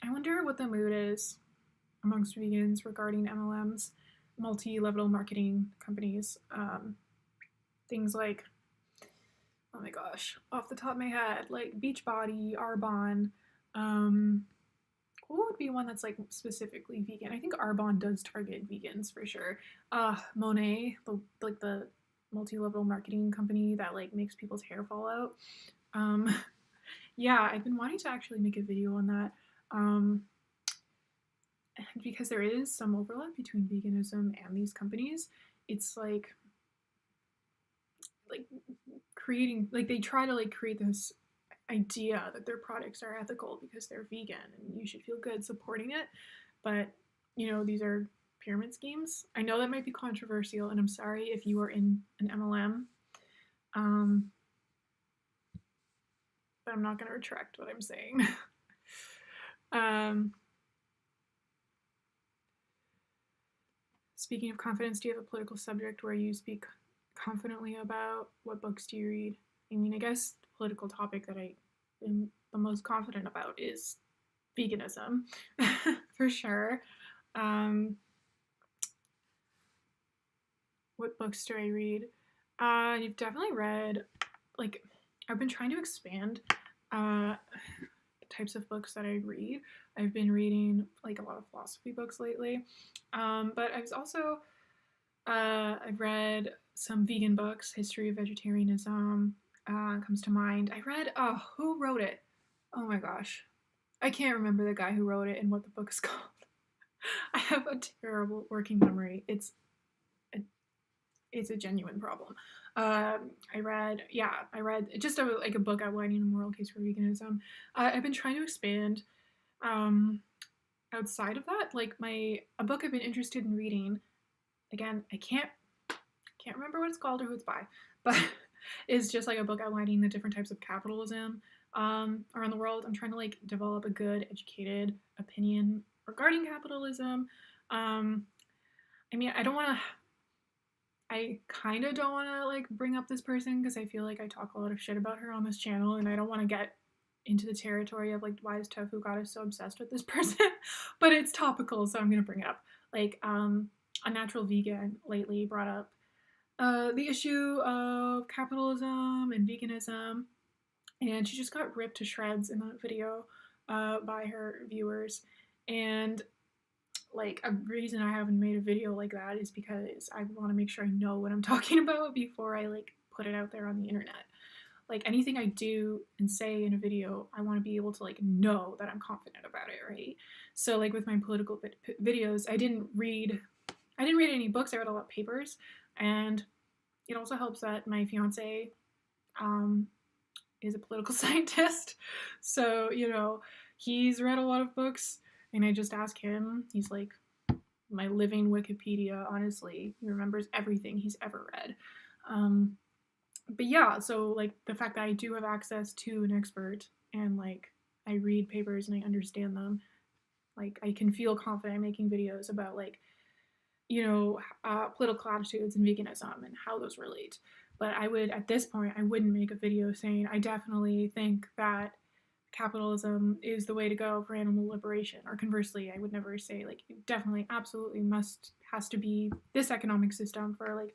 Speaker 1: wonder what the mood is amongst vegans regarding MLMs, multi-level marketing companies. Things like, oh my gosh, off the top of my head, like Beachbody, Arbonne. What would be one that's like specifically vegan? I think Arbonne does target vegans for sure. Monet, the multi-level marketing company that like makes people's hair fall out. Yeah, I've been wanting to actually make a video on that. Because there is some overlap between veganism and these companies. It's like creating, like, they try to like create this idea that their products are ethical because they're vegan and you should feel good supporting it, but these are pyramid schemes. I know that might be controversial, and I'm sorry if you are in an MLM, but I'm not going to retract what I'm saying. Speaking of confidence, do you have a political subject where you speak confidently about? What books do you read? I mean, I guess political topic that I am the most confident about is veganism, for sure. What books do I read? You've definitely read, like, I've been trying to expand types of books that I read. I've been reading like a lot of philosophy books lately, but I've also I've read some vegan books. History of Vegetarianism comes to mind. I read who wrote it? Oh my gosh, I can't remember the guy who wrote it and what the book is called. I have a terrible working memory. It's a genuine problem. I read just a book outlining the moral case for veganism. I've been trying to expand outside of that. Like a book I've been interested in reading. Again, I can't remember what it's called or who it's by, but it's just like a book outlining the different types of capitalism around the world. I'm trying to like develop a good, educated opinion regarding capitalism. I mean, I kind of don't want to like bring up this person because I feel like I talk a lot of shit about her on this channel, and I don't want to get into the territory of like why is Tofu Goddess so obsessed with this person, but it's topical, so I'm gonna bring it up. Like a natural vegan lately brought up the issue of capitalism and veganism, and she just got ripped to shreds in that video by her viewers. And like a reason I haven't made a video like that is because I want to make sure I know what I'm talking about before I like put it out there on the internet. Like anything I do and say in a video, I want to be able to like know that I'm confident about it, right? So like with my political videos, I didn't read any books. I read a lot of papers, and it also helps that my fiance is a political scientist, so he's read a lot of books. And I just ask him. He's like my living Wikipedia, honestly. He remembers everything he's ever read. But yeah, so like the fact that I do have access to an expert and like I read papers and I understand them, like I can feel confident making videos about like, political attitudes and veganism and how those relate. But at this point, I wouldn't make a video saying I definitely think that capitalism is the way to go for animal liberation, or conversely, I would never say like it definitely absolutely has to be this economic system for like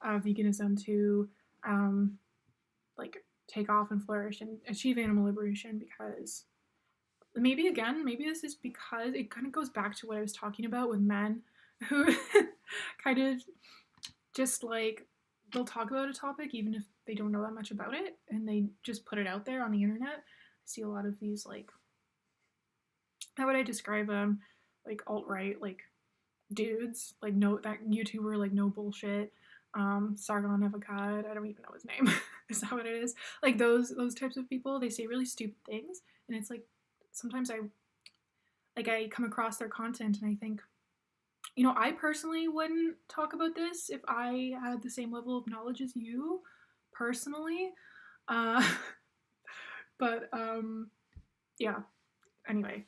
Speaker 1: veganism to like take off and flourish and achieve animal liberation. Because maybe this is because it kind of goes back to what I was talking about with men who kind of just like they'll talk about a topic even if they don't know that much about it, and they just put it out there on the internet. See a lot of these like, how would I describe them, like alt-right like dudes, like no, that YouTuber like no bullshit, Sargon Avocad, I don't even know his name. Is that what it is? Like those types of people, they say really stupid things, and it's like sometimes I come across their content and I think, I personally wouldn't talk about this if I had the same level of knowledge as you personally. But yeah, anyway.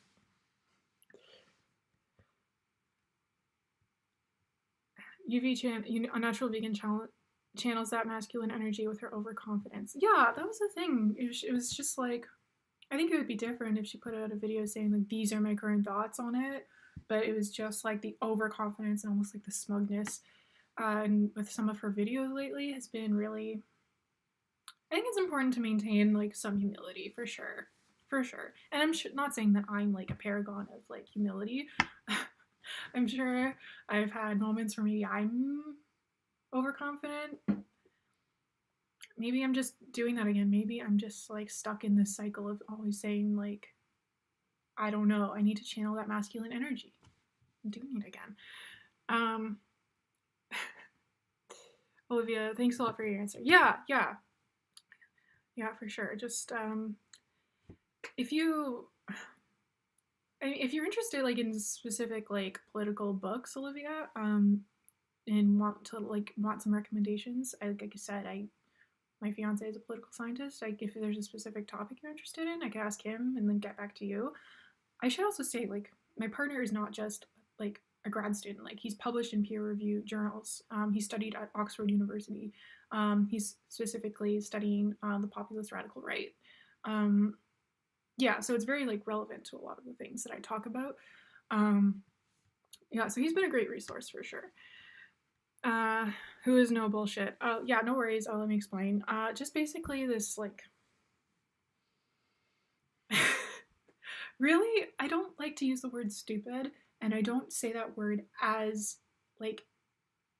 Speaker 1: A natural vegan channels that masculine energy with her overconfidence. Yeah, that was the thing. It was just like, I think it would be different if she put out a video saying like these are my current thoughts on it, but it was just like the overconfidence and almost like the smugness. And with some of her videos lately has been really, I think it's important to maintain like some humility for sure. And I'm not saying that I'm like a paragon of like humility. I'm sure I've had moments where maybe I'm overconfident. Maybe I'm just doing that again. Maybe I'm just like stuck in this cycle of always saying like, I don't know, I need to channel that masculine energy. I'm doing it again. Olivia, thanks a lot for your answer. Yeah, for sure. Just if you're interested like in specific like political books, Olivia, and want some recommendations, like I said, my fiance is a political scientist. Like if there's a specific topic you're interested in, I could ask him and then get back to you. I should also say like my partner is not just like a grad student. Like he's published in peer-reviewed journals. He studied at Oxford University. He's specifically studying the populist radical right. Yeah, so it's very like relevant to a lot of the things that I talk about. Yeah, so he's been a great resource for sure. Who is no bullshit? Oh, yeah, no worries. Let me explain. Just basically this like really, I don't like to use the word stupid, and I don't say that word as like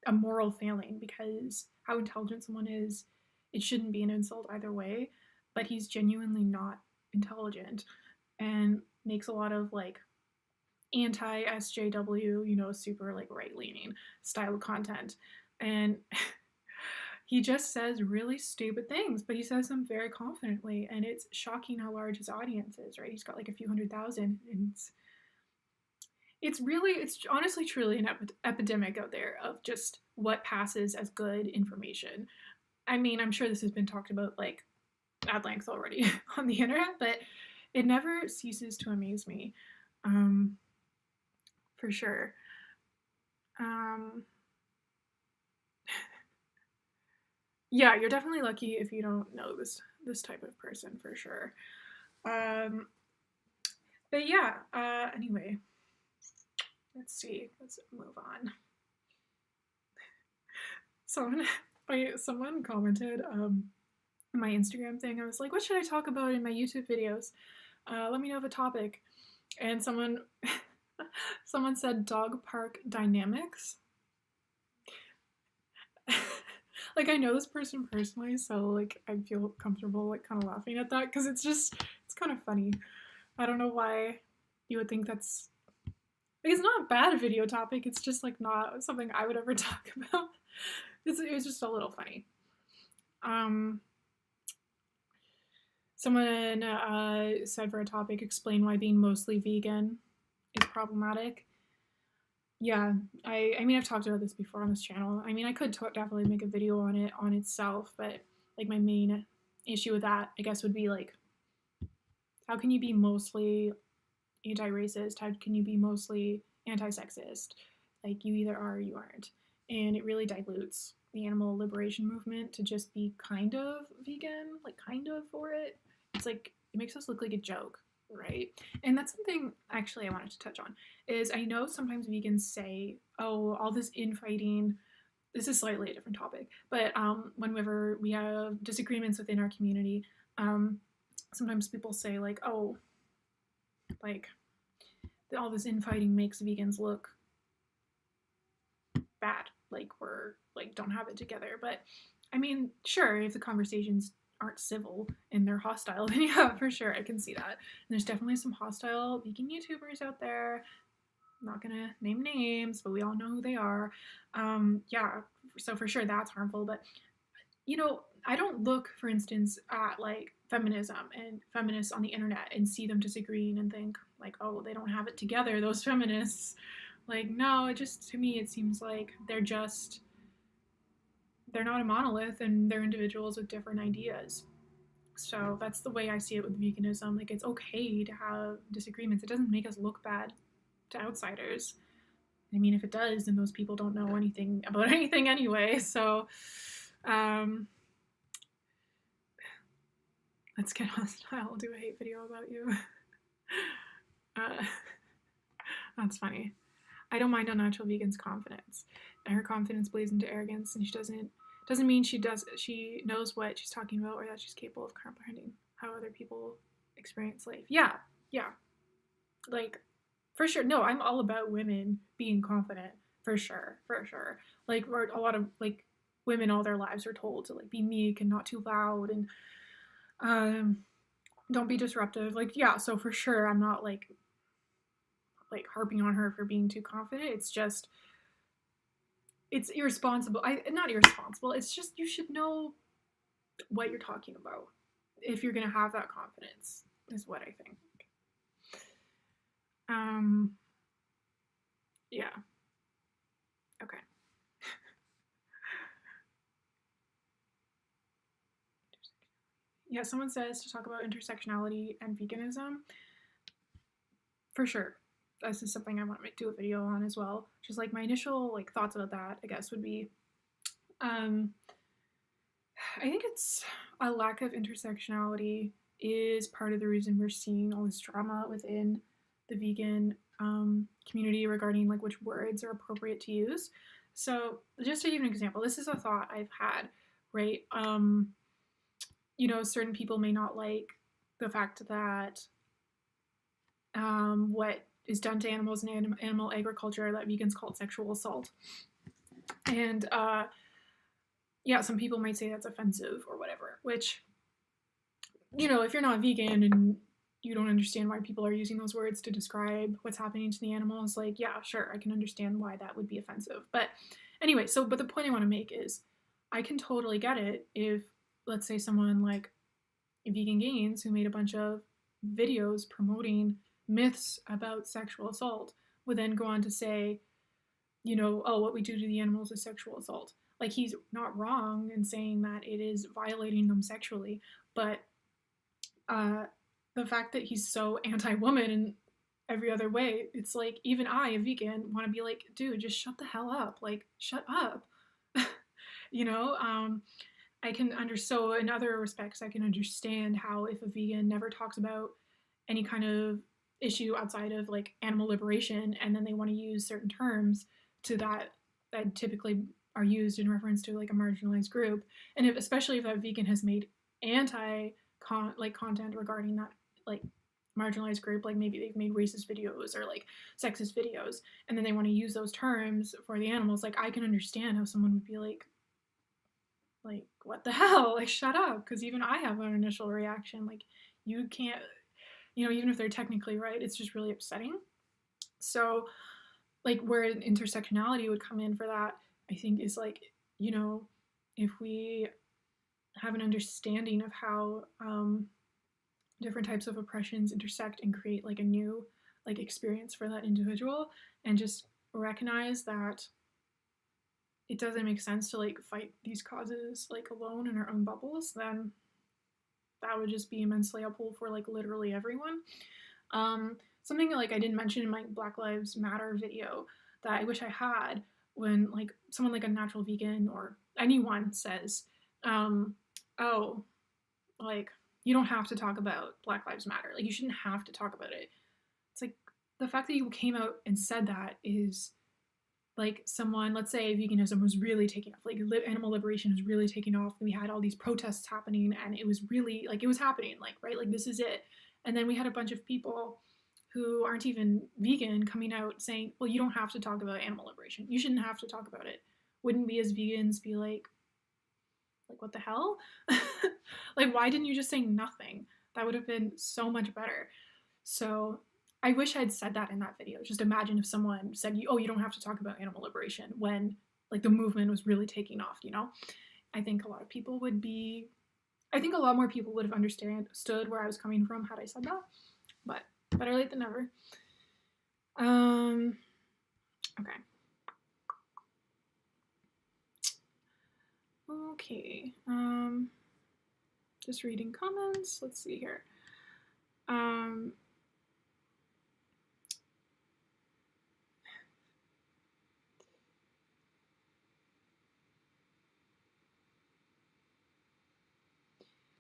Speaker 1: a moral failing, because how intelligent someone is, it shouldn't be an insult either way, but he's genuinely not intelligent and makes a lot of like anti SJW, you know, super like right leaning style of content. And he just says really stupid things, but he says them very confidently, and it's shocking how large his audience is, right? He's got like a few 100,000, and it's honestly truly an epidemic out there of just what passes as good information. I mean, I'm sure this has been talked about like at length already on the internet, but it never ceases to amaze me, for sure. Yeah, you're definitely lucky if you don't know this type of person, for sure. But yeah, anyway, let's see. Let's move on. Someone commented in my Instagram thing. I was like, what should I talk about in my YouTube videos? Let me know of a topic. And someone said dog park dynamics. Like, I know this person personally, so like I feel comfortable like kind of laughing at that, because it's kind of funny. I don't know why you would think that's like, it's not a bad video topic. It's just like not something I would ever talk about. It was just a little funny. Someone said for a topic, explain why being mostly vegan is problematic. Yeah, I mean, I've talked about this before on this channel. I mean, I could definitely make a video on it on itself, but like my main issue with that, I guess, would be like, how can you be mostly anti-racist? How can you be mostly anti-sexist? Like, you either are or you aren't. And it really dilutes the animal liberation movement to just be kind of vegan, like kind of for it. It's like, it makes us look like a joke, right? And that's something actually I wanted to touch on, is I know sometimes vegans say, oh, all this infighting, this is slightly a different topic, but whenever we have disagreements within our community, sometimes people say like, oh, like all this infighting makes vegans look bad, like we're like don't have it together. But I mean, sure, if the conversations aren't civil and they're hostile, then yeah, for sure, I can see that. And there's definitely some hostile vegan YouTubers out there. I'm not gonna name names, but we all know who they are. Yeah, so for sure that's harmful. But you know, I don't look, for instance, at like feminism and feminists on the internet and see them disagreeing and think like, oh, they don't have it together, those feminists. Like, no, it just, to me, it seems like they're not a monolith, and they're individuals with different ideas. So that's the way I see it with veganism. Like, it's okay to have disagreements. It doesn't make us look bad to outsiders. I mean, if it does, then those people don't know anything about anything anyway. So, let's get hostile. I'll do a hate video about you. That's funny. I don't mind unnatural vegan's confidence. And her confidence bleeds into arrogance, and she doesn't mean she knows what she's talking about, or that she's capable of comprehending how other people experience life. Yeah. Like, for sure. No, I'm all about women being confident. For sure. Like, a lot of like women all their lives are told to like be meek and not too loud, and don't be disruptive. Like, yeah, so for sure I'm not like harping on her for being too confident. It's just, it's irresponsible. Not irresponsible. It's just, you should know what you're talking about if you're gonna have that confidence, is what I think. Yeah. Okay. Yeah, someone says to talk about intersectionality and veganism. For sure. This is something I want to do a video on as well. Just like my initial like thoughts about that, I guess, would be I think it's a lack of intersectionality is part of the reason we're seeing all this drama within the vegan community regarding like which words are appropriate to use. So just to give an example, this is a thought I've had, right? Certain people may not like the fact that what is done to animals in animal agriculture that vegans call sexual assault. And yeah, some people might say that's offensive or whatever, which, if you're not vegan and you don't understand why people are using those words to describe what's happening to the animals, like, yeah, sure, I can understand why that would be offensive. But anyway, but the point I want to make is I can totally get it if, let's say, someone like Vegan Gains, who made a bunch of videos promoting myths about sexual assault, would then go on to say, oh, what we do to the animals is sexual assault. Like, he's not wrong in saying that it is violating them sexually, but the fact that he's so anti-woman in every other way, it's like, even I, a vegan, want to be like, dude, just shut the hell up. Like, shut up. I can so in other respects, I can understand how if a vegan never talks about any kind of issue outside of like animal liberation, and then they want to use certain terms to that typically are used in reference to like a marginalized group, and especially if a vegan has made content regarding that like marginalized group, like maybe they've made racist videos or like sexist videos, and then they want to use those terms for the animals, like I can understand how someone would be like what the hell, like shut up, because even I have an initial reaction, like you can't, even if they're technically right, it's just really upsetting. So like where intersectionality would come in for that, I think, is like, if we have an understanding of how different types of oppressions intersect and create like a new like experience for that individual, and just recognize that it doesn't make sense to like fight these causes like alone in our own bubbles, then that would just be immensely helpful for like literally everyone. Something like I didn't mention in my Black Lives Matter video that I wish I had, when like someone like a natural vegan or anyone says, oh, like you don't have to talk about Black Lives Matter, like you shouldn't have to talk about it. It's like the fact that you came out and said that is like someone, let's say veganism was really taking off, like animal liberation was really taking off, we had all these protests happening, and it was really like it was happening, like, right, like this is it. And then we had a bunch of people who aren't even vegan coming out saying, well, you don't have to talk about animal liberation, you shouldn't have to talk about it. Wouldn't we as vegans be like what the hell? Like, why didn't you just say nothing? That would have been so much better. So I wish I'd said that in that video. Just imagine if someone said, oh, you don't have to talk about animal liberation, when like the movement was really taking off, I think a lot of people would be, I think a lot more people would have understood where I was coming from had I said that, but better late than never. Okay. Okay. Just reading comments. Let's see here.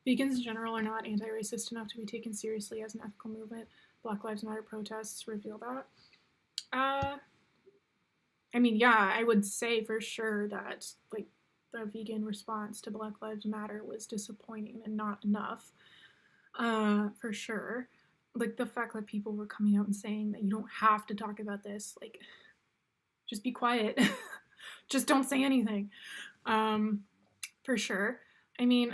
Speaker 1: Vegans in general are not anti-racist enough to be taken seriously as an ethical movement. Black Lives Matter protests reveal that. I mean, yeah, I would say for sure that like the vegan response to Black Lives Matter was disappointing and not enough. For sure. Like the fact that people were coming out and saying that you don't have to talk about this, like just be quiet. Just don't say anything. For sure. I mean,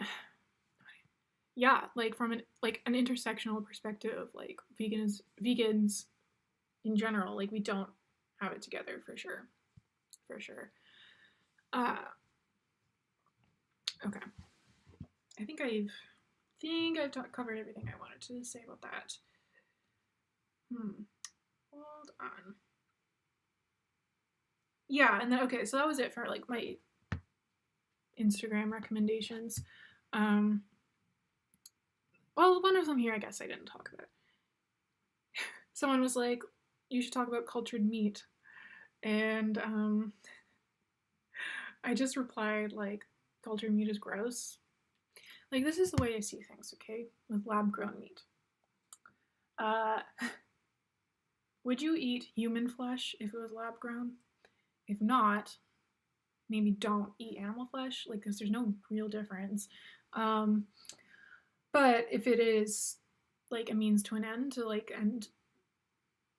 Speaker 1: yeah, like from an intersectional perspective, like vegans in general, like we don't have it together for sure. Okay. I think I've covered everything I wanted to say about that. Hold on. Yeah, and then okay, so that was it for like my Instagram recommendations. Well, one of them here I guess I didn't talk about. Someone was like, you should talk about cultured meat. And I just replied like, cultured meat is gross. like, this is the way I see things, okay, with lab-grown meat. Would you eat human flesh if it was lab-grown? If not, maybe don't eat animal flesh, like, because there's no real difference. But if it is, like, a means to an end to, like, end,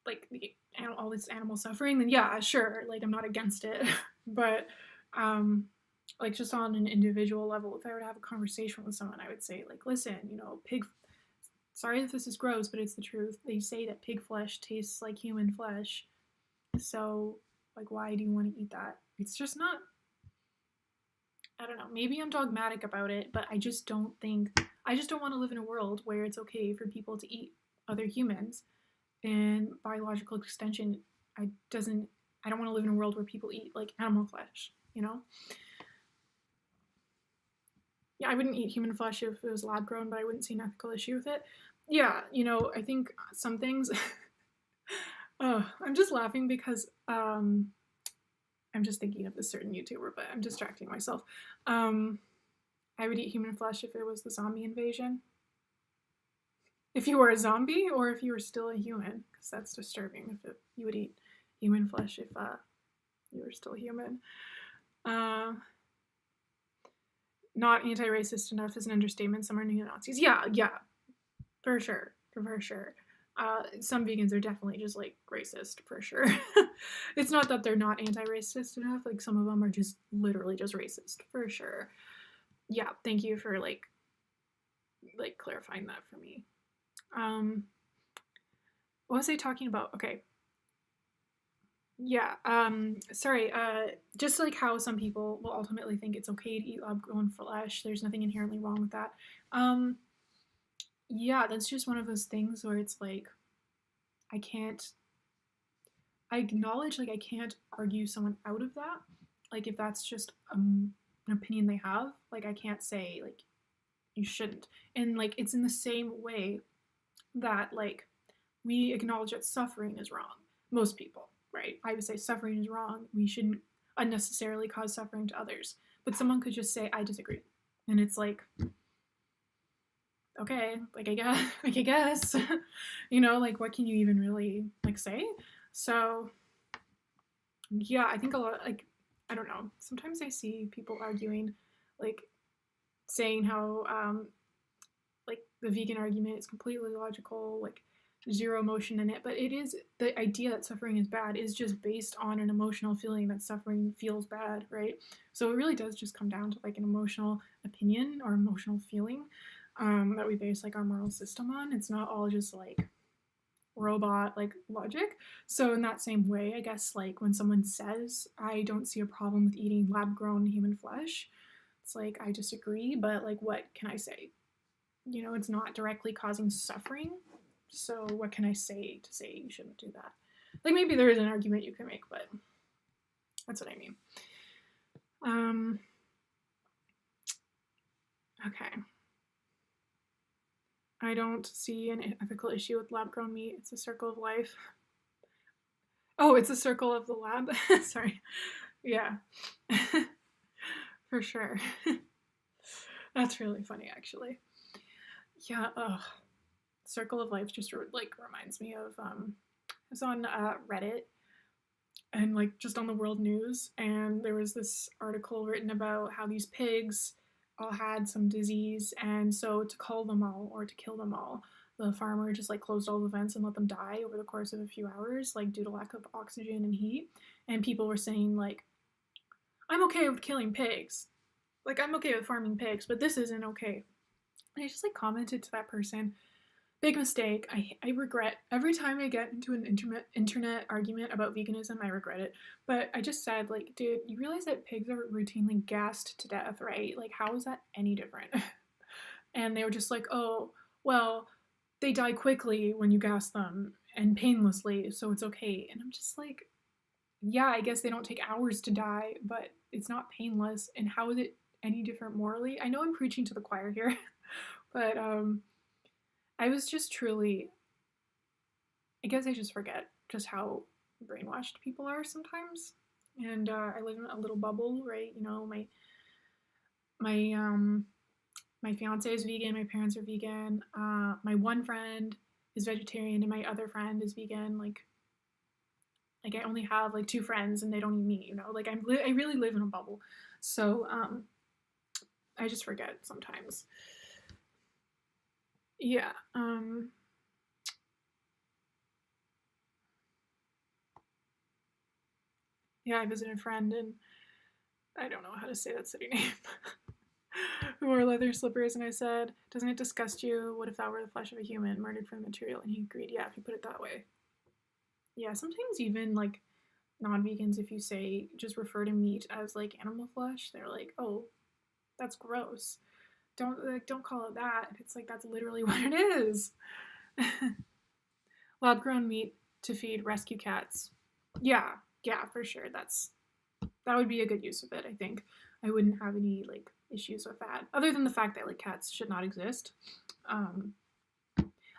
Speaker 1: like, all this animal suffering, then yeah, sure, like, I'm not against it. But, like, just on an individual level, if I were to have a conversation with someone, I would say, like, listen, you know, sorry if this is gross, but it's the truth. They say that pig flesh tastes like human flesh. So, like, why do you want to eat that? It's just not, I don't know, maybe I'm dogmatic about it, but I just don't want to live in a world where it's okay for people to eat other humans. And biological extension, I don't want to live in a world where people eat, like, animal flesh, you know? Yeah, I wouldn't eat human flesh if it was lab grown, but I wouldn't see an ethical issue with it. Yeah, you know, I think some things. I'm just laughing because I'm just thinking of this certain YouTuber, but I'm distracting myself. I would eat human flesh if it was the zombie invasion. If you were a zombie, or if you were still a human, because that's disturbing. If you would eat human flesh if you were still human. Not anti-racist enough is an understatement. Some are neo-Nazis. Yeah, for sure. Some vegans are definitely just, like, racist, for sure. It's not that they're not anti-racist enough. Like, some of them are just literally just racist, for sure. Yeah, thank you for, like clarifying that for me. What was I talking about? Okay. Yeah, sorry, just like how some people will ultimately think it's okay to eat lab-grown flesh, there's nothing inherently wrong with that. Yeah, that's just one of those things where it's like, I acknowledge, like, I can't argue someone out of that. Like, if that's just an opinion they have, like, I can't say, like, you shouldn't. And, like, it's in the same way that, like, we acknowledge that suffering is wrong. Most people, right? I would say suffering is wrong. We shouldn't unnecessarily cause suffering to others. But someone could just say, I disagree. And it's like, okay, like, I guess, you know, like, what can you even really, like, say? So, yeah, I think a lot, like, I don't know. Sometimes I see people arguing, like, saying how, like, the vegan argument is completely logical, like, zero emotion in it, but it is, the idea that suffering is bad is just based on an emotional feeling that suffering feels bad, right? So it really does just come down to, like, an emotional opinion or emotional feeling that we base, like, our moral system on. It's not all just, like, robot, like, logic. So in that same way, I guess, like, when someone says, I don't see a problem with eating lab-grown human flesh, it's like, I disagree, but, like, what can I say? You know, it's not directly causing suffering, so what can I say to say you shouldn't do that? Like, maybe there is an argument you can make, but that's what I mean. Okay. I don't see an ethical issue with lab-grown meat. It's a circle of life. Oh, it's a circle of the lab? Sorry. Yeah. For sure. That's really funny, actually. Yeah, circle of life just, like, reminds me of, I was on Reddit, and, like, just on the world news, and there was this article written about how these pigs all had some disease, and so to cull them all, or to kill them all, the farmer just, like, closed all the vents and let them die over the course of a few hours, like, due to lack of oxygen and heat. And people were saying, like, I'm okay with killing pigs, like, I'm okay with farming pigs, but this isn't okay. And I just, like, commented to that person, big mistake. I regret every time I get into an internet argument about veganism, I regret it. But I just said, like, dude, you realize that pigs are routinely gassed to death, right? Like, how is that any different? And they were just like, oh, well, they die quickly when you gas them and painlessly, so it's okay. And I'm just like, yeah, I guess they don't take hours to die, but it's not painless. And how is it any different morally? I know I'm preaching to the choir here, but I was just truly, I guess I just forget just how brainwashed people are sometimes. And I live in a little bubble, right? You know, my My fiance is vegan. My parents are vegan. My one friend is vegetarian, and my other friend is vegan. Like I only have like 2 friends, and they don't eat meat. You know, like I really live in a bubble. So I just forget sometimes. Yeah. Yeah, I visited a friend, and I don't know how to say that city name, who wore leather slippers, and I said, "Doesn't it disgust you? What if that were the flesh of a human, murdered for the material?" And he agreed, yeah, if you put it that way. Yeah, sometimes even, like, non-vegans, if you say, just refer to meat as, like, animal flesh, they're like, oh, that's gross. Don't call it that. It's like, that's literally what it is. Lab-grown meat to feed rescue cats. Yeah, for sure. That would be a good use of it, I think. I wouldn't have any, like, issues with that. Other than the fact that, like, cats should not exist.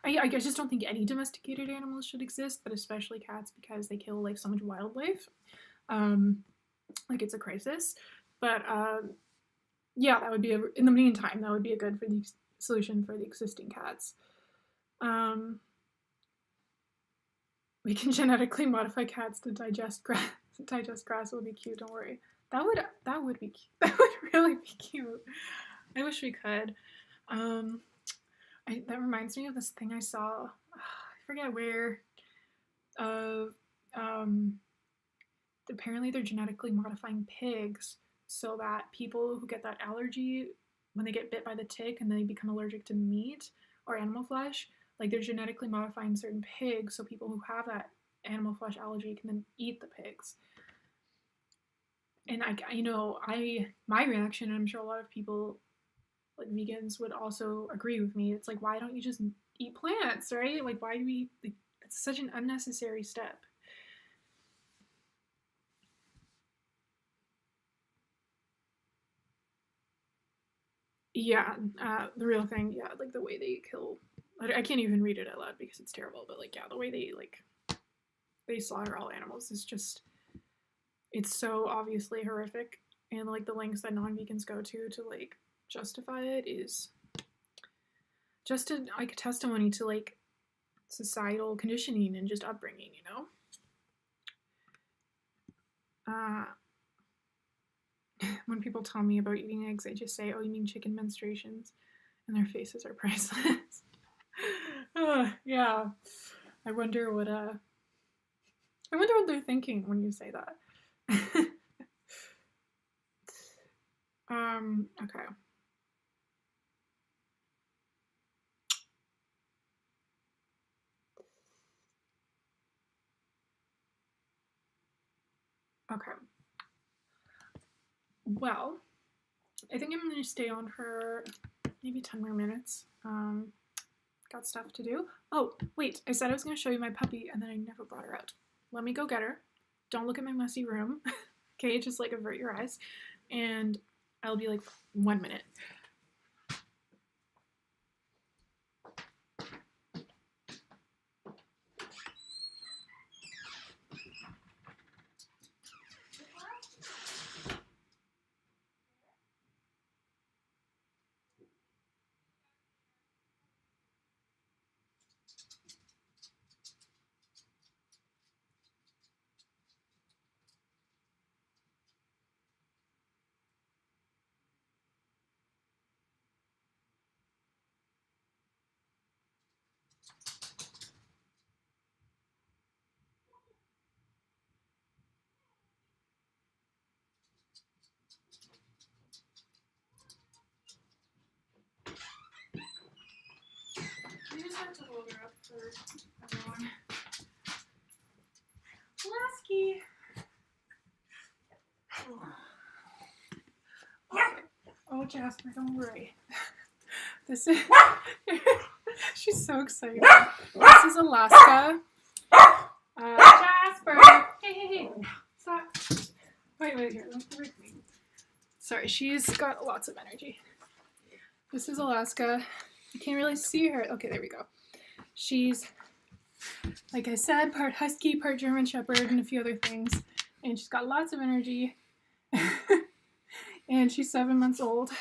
Speaker 1: I just don't think any domesticated animals should exist, but especially cats, because they kill, like, so much wildlife. Like, it's a crisis. But, yeah, that would be, in the meantime, that would be a good for the solution for the existing cats. We can genetically modify cats to digest grass. It would be cute, don't worry. That would be cute. That would really be cute. I wish we could. That reminds me of this thing I saw. I forget where. Apparently they're genetically modifying pigs so that people who get that allergy, when they get bit by the tick and they become allergic to meat or animal flesh, like they're genetically modifying certain pigs so people who have that animal flesh allergy can then eat the pigs. And my reaction, and I'm sure a lot of people, like vegans, would also agree with me. It's like, why don't you just eat plants, right? Like, why do we? Like, it's such an unnecessary step. Yeah, the real thing. Yeah, like the way they kill. I can't even read it out loud because it's terrible. But like, yeah, the way they slaughter all animals is just. It's so obviously horrific, and like the lengths that non-vegans go to like justify it is just like a testimony to like societal conditioning and just upbringing, you know. When people tell me about eating eggs, I just say, "Oh, you mean chicken menstruations?" And their faces are priceless. Yeah, I wonder what they're thinking when you say that. Okay. Okay. Well, I think I'm going to stay on for maybe 10 more minutes. Got stuff to do. Oh, wait, I said I was going to show you my puppy, and then I never brought her out. Let me go get her. Don't look at my messy room. Okay, just like avert your eyes. And I'll be like 1 minute. I just have to hold her up for everyone. Lasky! Oh, Jasper, don't worry. This is... She's so excited. This is Alaska. Jasper! Hey. Stop. Wait, here. Sorry, she's got lots of energy. This is Alaska. You can't really see her. Okay, there we go. She's, like I said, part husky, part German shepherd, and a few other things. And she's got lots of energy. And she's 7 months old.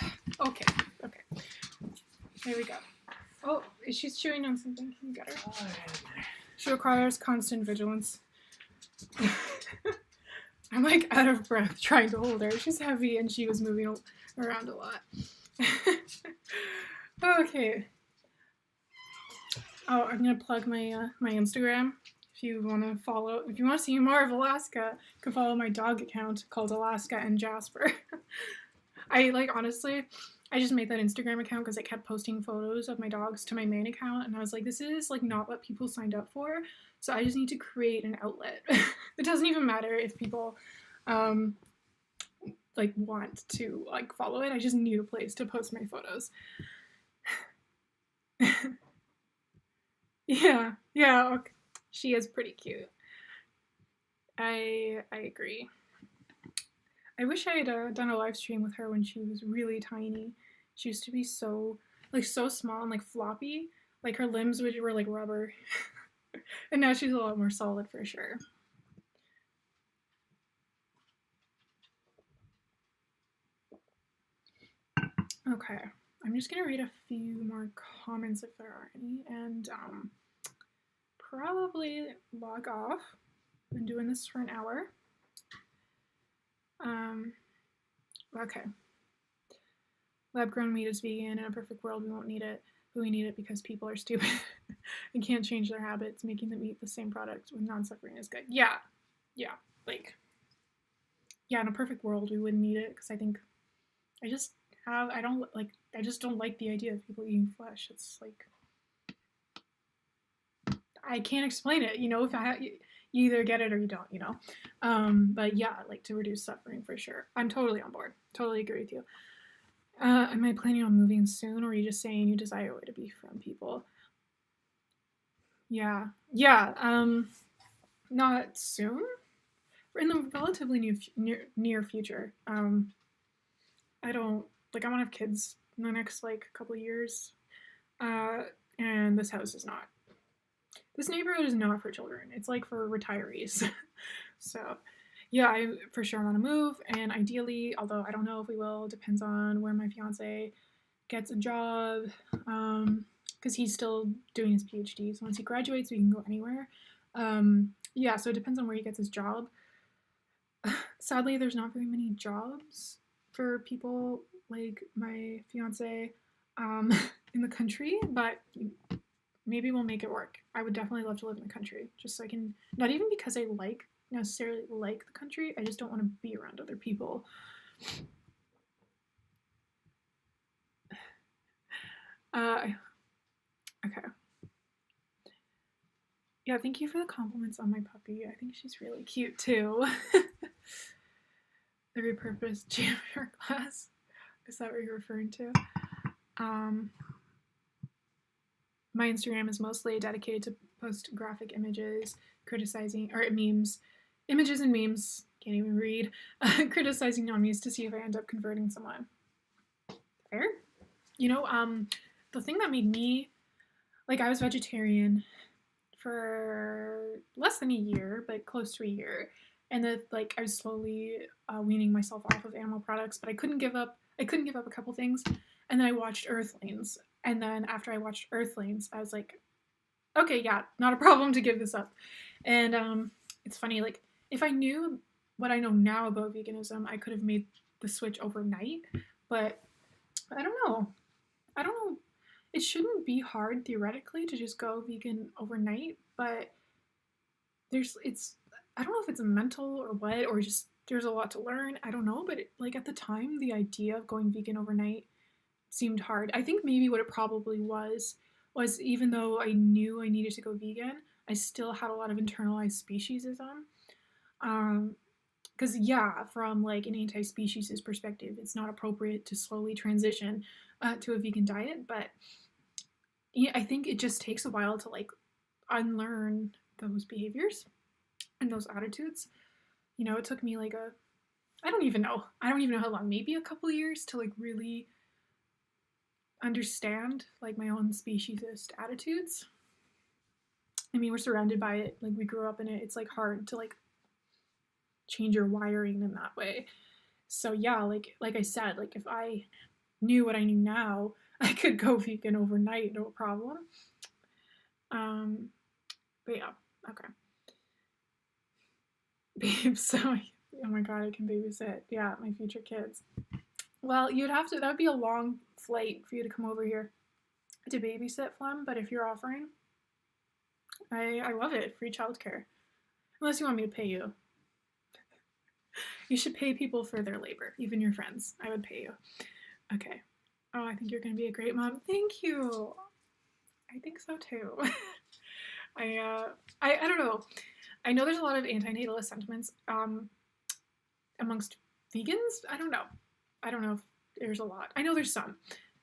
Speaker 1: Okay. There we go. Oh, she's chewing on something. Can you get her? She requires constant vigilance. I'm like out of breath trying to hold her. She's heavy and she was moving around a lot. Okay. Oh, I'm gonna plug my my Instagram. If you want to see more of Alaska, you can follow my dog account called Alaska and Jasper. Honestly, I just made that Instagram account because I kept posting photos of my dogs to my main account, and I was like, this is like not what people signed up for, so I just need to create an outlet. It doesn't even matter if people want to follow it. I just need a place to post my photos. Yeah, okay. She is pretty cute. I agree. I wish I had done a live stream with her when she was really tiny. She used to be so small and floppy. Like her limbs were like rubber. And now she's a lot more solid for sure. Okay, I'm just gonna read a few more comments if there are any, and probably log off. I've been doing this for an hour. Okay. Lab-grown meat is vegan. In a perfect world, we won't need it, but we need it because people are stupid and can't change their habits. Making them eat the same product with non-suffering is good. Yeah. In a perfect world, we wouldn't need it because I just don't like the idea of people eating flesh. It's like, I can't explain it. If you either get it or you don't. But yeah, to reduce suffering for sure. I'm totally on board. Totally agree with you. Am I planning on moving soon, or are you just saying you desire a way to be from people? Yeah. Not soon. We're in the relatively near future. I don't I want to have kids in the next couple of years. And this house is not. This neighborhood is not for children. It's for retirees. So, yeah, I for sure want to move, and ideally, although I don't know if we will, depends on where my fiance gets a job, because he's still doing his PhD. So once he graduates, we can go anywhere. Yeah, so it depends on where he gets his job. Sadly, there's not very many jobs for people like my fiance in the country, but maybe we'll make it work. I would definitely love to live in the country, just so I can, not even because I necessarily like the country, I just don't want to be around other people. Okay. Yeah, thank you for the compliments on my puppy. I think she's really cute too. The repurposed jammer glass. Is that what you're referring to? My Instagram is mostly dedicated to post graphic images, criticizing, or memes, images and memes, can't even read, criticizing non-me's to see if I end up converting someone. Fair? The thing that made me, I was vegetarian for less than a year, but close to a year. And then, I was slowly weaning myself off of animal products, but I couldn't give up a couple things. And then I watched Earthlings. And then after I watched Earthlings, I was like, okay, yeah, not a problem to give this up. And it's funny, if I knew what I know now about veganism, I could have made the switch overnight. But I don't know. It shouldn't be hard theoretically to just go vegan overnight, but I don't know if it's mental or what, or just there's a lot to learn. I don't know, but at the time, the idea of going vegan overnight seemed hard. I think maybe what it probably was even though I knew I needed to go vegan, I still had a lot of internalized speciesism. Because from an anti-speciesist perspective, it's not appropriate to slowly transition to a vegan diet, but yeah, I think it just takes a while to unlearn those behaviors and those attitudes. It took me I don't even know how long, maybe a couple years to really understand my own speciesist attitudes. I mean, we're surrounded by it, we grew up in it. It's hard to change your wiring in that way. So yeah, like I said, if I knew what I knew now, I could go vegan overnight, no problem. But yeah, okay. Babe, so, oh my god, I can babysit. Yeah, my future kids. Well, that would be a long flight for you to come over here to babysit, Flem, but if you're offering, I love it. Free childcare. Unless you want me to pay you. You should pay people for their labor, even your friends. I would pay you. Okay. Oh, I think you're going to be a great mom. Thank you. I think so too. I don't know. I know there's a lot of antinatalist sentiments amongst vegans. I don't know if there's a lot. I know there's some.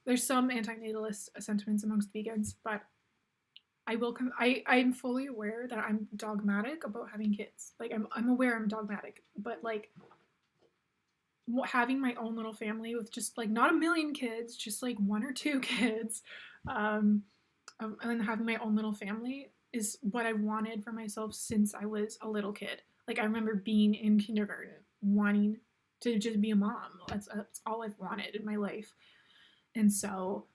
Speaker 1: There's some antinatalist sentiments amongst vegans, but I'm fully aware that I'm dogmatic about having kids. Like I'm aware I'm dogmatic, but like having my own little family with just like not a million kids, just like 1 or 2 kids, and having my own little family is what I've wanted for myself since I was a little kid. Like I remember being in kindergarten wanting to just be a mom. That's all I've wanted in my life. And so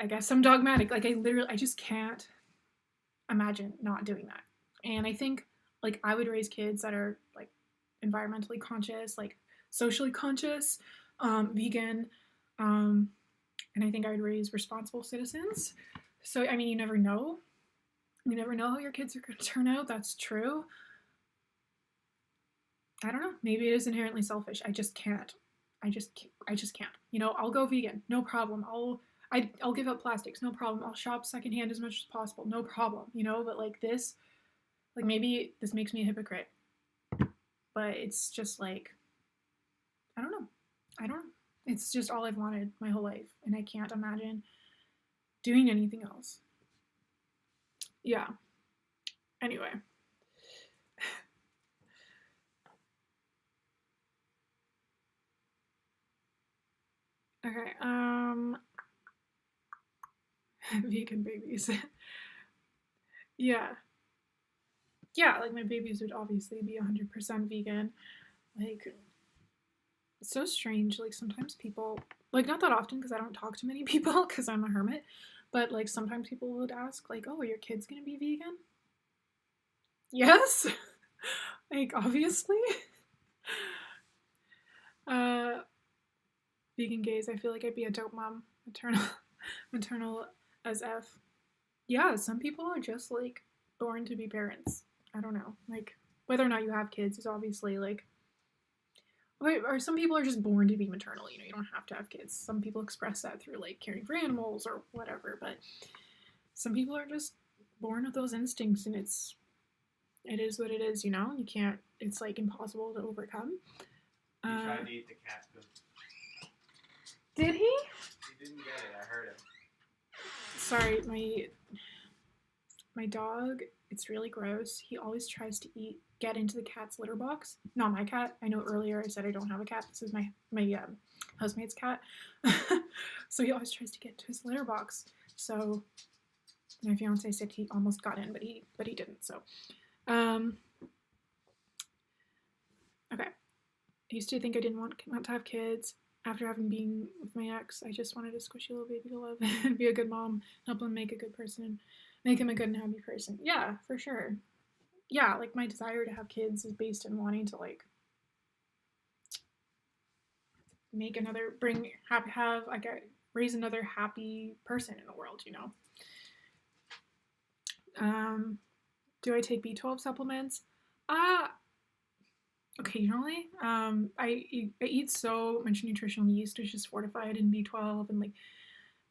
Speaker 1: I guess I'm dogmatic. Like I just can't imagine not doing that. And I think like I would raise kids that are like environmentally conscious, like socially conscious, vegan, and I think I would raise responsible citizens. So I mean, you never know. You never know how your kids are going to turn out. That's true. I don't know. Maybe it is inherently selfish. I just can't. I just can't. You know, I'll go vegan, no problem. I'll give up plastics, no problem. I'll shop secondhand as much as possible, no problem. You know, but like this, like maybe this makes me a hypocrite, but it's just like, I don't know. It's just all I've wanted my whole life, and I can't imagine doing anything else. Yeah. Anyway. Okay, vegan babies. Yeah. Yeah, like my babies would obviously be 100% vegan. Like, it's so strange. Like, sometimes people, like, not that often because I don't talk to many people because I'm a hermit, but like, sometimes people would ask, like, oh, are your kids gonna be vegan? Yes. Like, obviously. Vegan gays, I feel like I'd be a dope mom. Maternal as F. Yeah, some people are just like born to be parents. I don't know. Like, whether or not you have kids is obviously like, or some people are just born to be maternal. You know, you don't have to have kids. Some people express that through like caring for animals or whatever, but some people are just born with those instincts, and it is what it is. You know, you can't. It's like impossible to overcome.
Speaker 2: He tried to eat the cat food.
Speaker 1: Did he?
Speaker 2: He didn't get it. I heard him.
Speaker 1: Sorry, my dog, it's really gross. He always tries to get into the cat's litter box. Not my cat. I know earlier I said I don't have a cat. This is my housemate's cat. So he always tries to get to his litter box. So my fiance said he almost got in, but he didn't. So, okay. I used to think I didn't want to have kids. After having been with my ex, I just wanted a squishy little baby to love and be a good mom, help him make a good person, make him a good and happy person. Yeah, for sure. Yeah, like my desire to have kids is based in wanting to like raise another happy person in the world, you know. Do I take B12 supplements? Occasionally. I eat so much nutritional yeast, which is fortified in B12 and like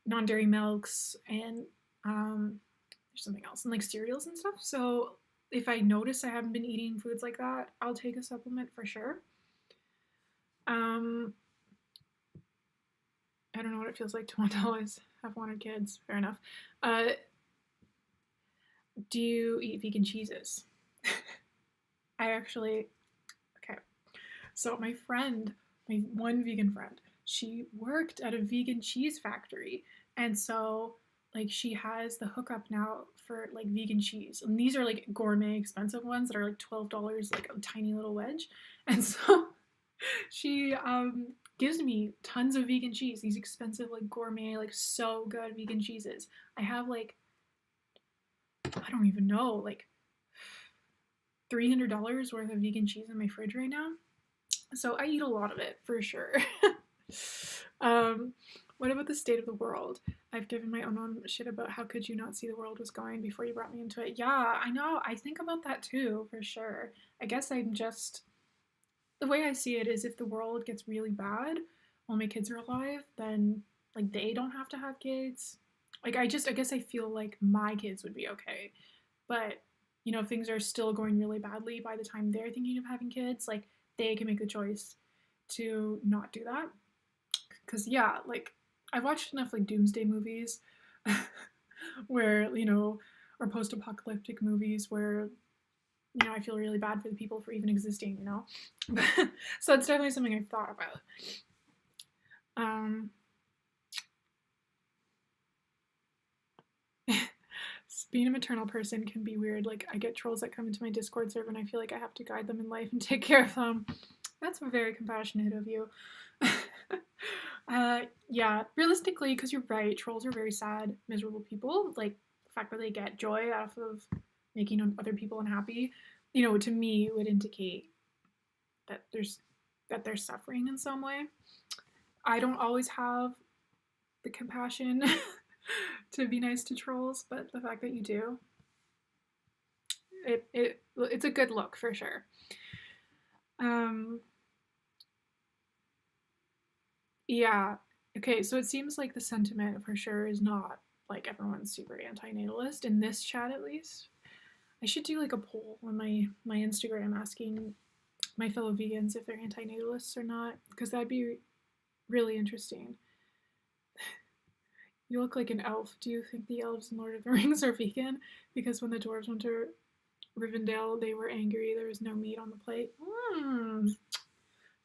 Speaker 1: non-dairy milks, and there's something else, and like cereals and stuff. So if I notice I haven't been eating foods like that, I'll take a supplement for sure. I don't know what it feels like to want to always have wanted kids. Fair enough. Do you eat vegan cheeses? I actually, okay. So my one vegan friend, she worked at a vegan cheese factory. And so like she has the hookup now for like vegan cheese. And these are like gourmet expensive ones that are like $12, like a tiny little wedge. And so she gives me tons of vegan cheese, these expensive, like, gourmet, like, so good vegan cheeses. I have, like, I don't even know, like, $300 worth of vegan cheese in my fridge right now. So I eat a lot of it, for sure. What about the state of the world? I've given my own shit about how could you not see the world was going before you brought me into it. Yeah, I know. I think about that too, for sure. I guess I'm just... The way I see it is if the world gets really bad while my kids are alive, then, like, they don't have to have kids. Like, I guess I feel like my kids would be okay. But, you know, if things are still going really badly by the time they're thinking of having kids, like, they can make the choice to not do that. Because, yeah, like, I've watched enough, like, doomsday movies where, you know, or post-apocalyptic movies where, you know, I feel really bad for the people for even existing, you know? So it's definitely something I've thought about. Being a maternal person can be weird. Like, I get trolls that come into my Discord server and I feel like I have to guide them in life and take care of them. That's very compassionate of you. Yeah, realistically, because you're right, trolls are very sad, miserable people. Like, the fact that they get joy off of making other people unhappy, you know, to me would indicate that they're suffering in some way. I don't always have the compassion to be nice to trolls, but the fact that you do, it's a good look for sure. Yeah. Okay, so it seems like the sentiment for sure is not like everyone's super anti-natalist in this chat, at least. I should do like a poll on my Instagram asking my fellow vegans if they're anti-natalists or not, because that'd be really interesting. You look like an elf. Do you think the elves in Lord of the Rings are vegan? Because when the dwarves went to Rivendell, they were angry there was no meat on the plate.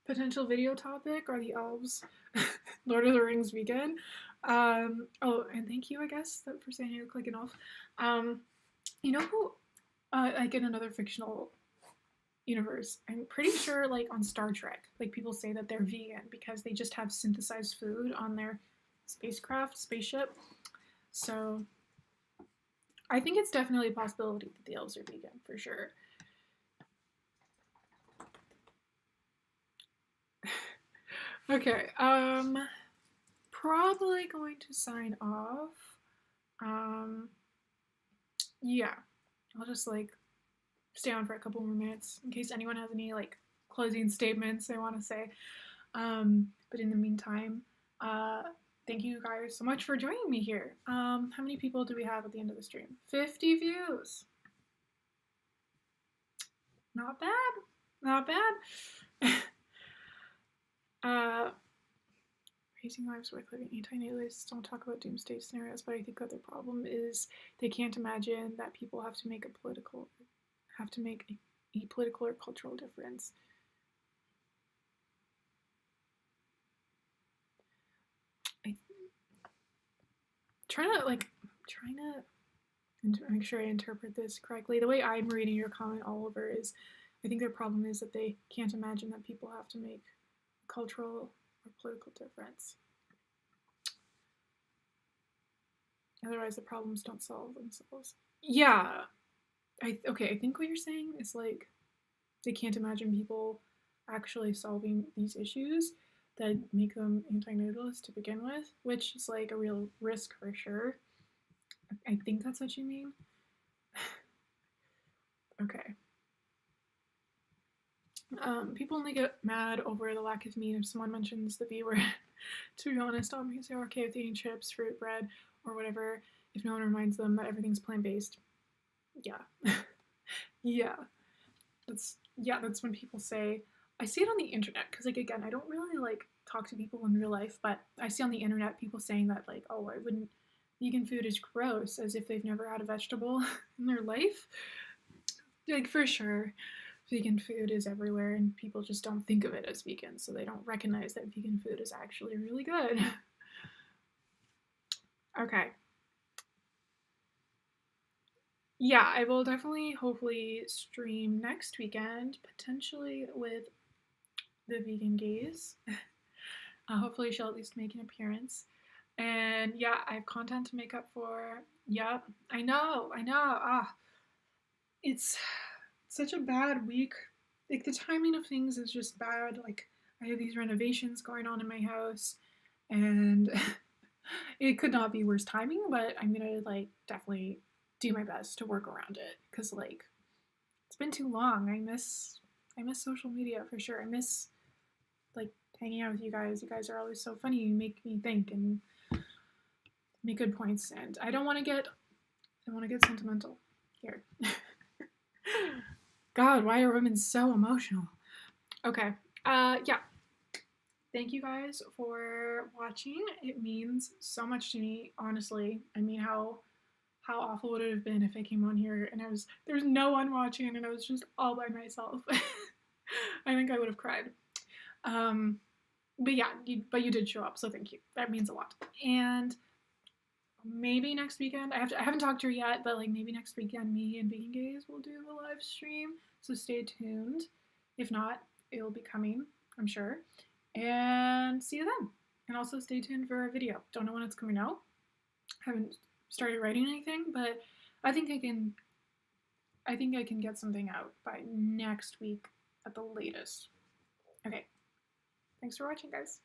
Speaker 1: Potential video topic, are the elves Lord of the Rings vegan? Oh, and thank you, I guess, for saying you look like an elf. You know who, like in another fictional universe, I'm pretty sure, like on Star Trek, like people say that they're vegan because they just have synthesized food on their spaceship. So I think it's definitely a possibility that the elves are vegan, for sure. Okay, probably going to sign off. Yeah, I'll just like stay on for a couple more minutes in case anyone has any like closing statements they want to say. But in the meantime, thank you guys so much for joining me here. How many people do we have at the end of the stream? 50 views. Not bad. Not bad. Raising lives worth living. Anti-natalists don't talk about doomsday scenarios, but I think that the problem is they can't imagine that people have to make a political or cultural difference. Trying to make sure I interpret this correctly. The way I'm reading your comment, Oliver, is I think their problem is that they can't imagine that people have to make a cultural or political difference. Otherwise, the problems don't solve themselves. Yeah. I think what you're saying is like they can't imagine people actually solving these issues that make them anti-natalist to begin with, which is like a real risk for sure. I think that's what you mean. Okay. People only get mad over the lack of meat if someone mentions the V word. To be honest, because they're okay with eating chips, fruit, bread, or whatever if no one reminds them that everything's plant-based. Yeah. Yeah. That's when people say, I see it on the internet, because like again, I don't really like talk to people in real life, but I see on the internet people saying that like, oh, I wouldn't, vegan food is gross, as if they've never had a vegetable in their life. Like, for sure, vegan food is everywhere and people just don't think of it as vegan, so they don't recognize that vegan food is actually really good. Okay. Yeah, I will definitely, hopefully, stream next weekend, potentially with the vegan gays. Hopefully she'll at least make an appearance. And yeah, I have content to make up for. Yep, I know. It's such a bad week. Like, the timing of things is just bad. Like, I have these renovations going on in my house, and it could not be worse timing, but I'm gonna, like, definitely do my best to work around it, because, like, it's been too long. I miss social media for sure. I miss, like, hanging out with you guys. You guys are always so funny. You make me think and make good points, and I don't want to get sentimental here. God, why are women so emotional? Okay. Yeah. Thank you guys for watching. It means so much to me, honestly. I mean, how awful would it have been if I came on here and there's no one watching and I was just all by myself. I think I would have cried. But yeah, you did show up, so thank you. That means a lot. And maybe next weekend, I haven't talked to her yet, but like maybe next weekend, me and Vegan Gays will do the live stream. So stay tuned. If not, it'll be coming, I'm sure. And see you then. And also stay tuned for a video. Don't know when it's coming out. Haven't started writing anything, but I think I can get something out by next week at the latest. Okay. Thanks for watching, guys.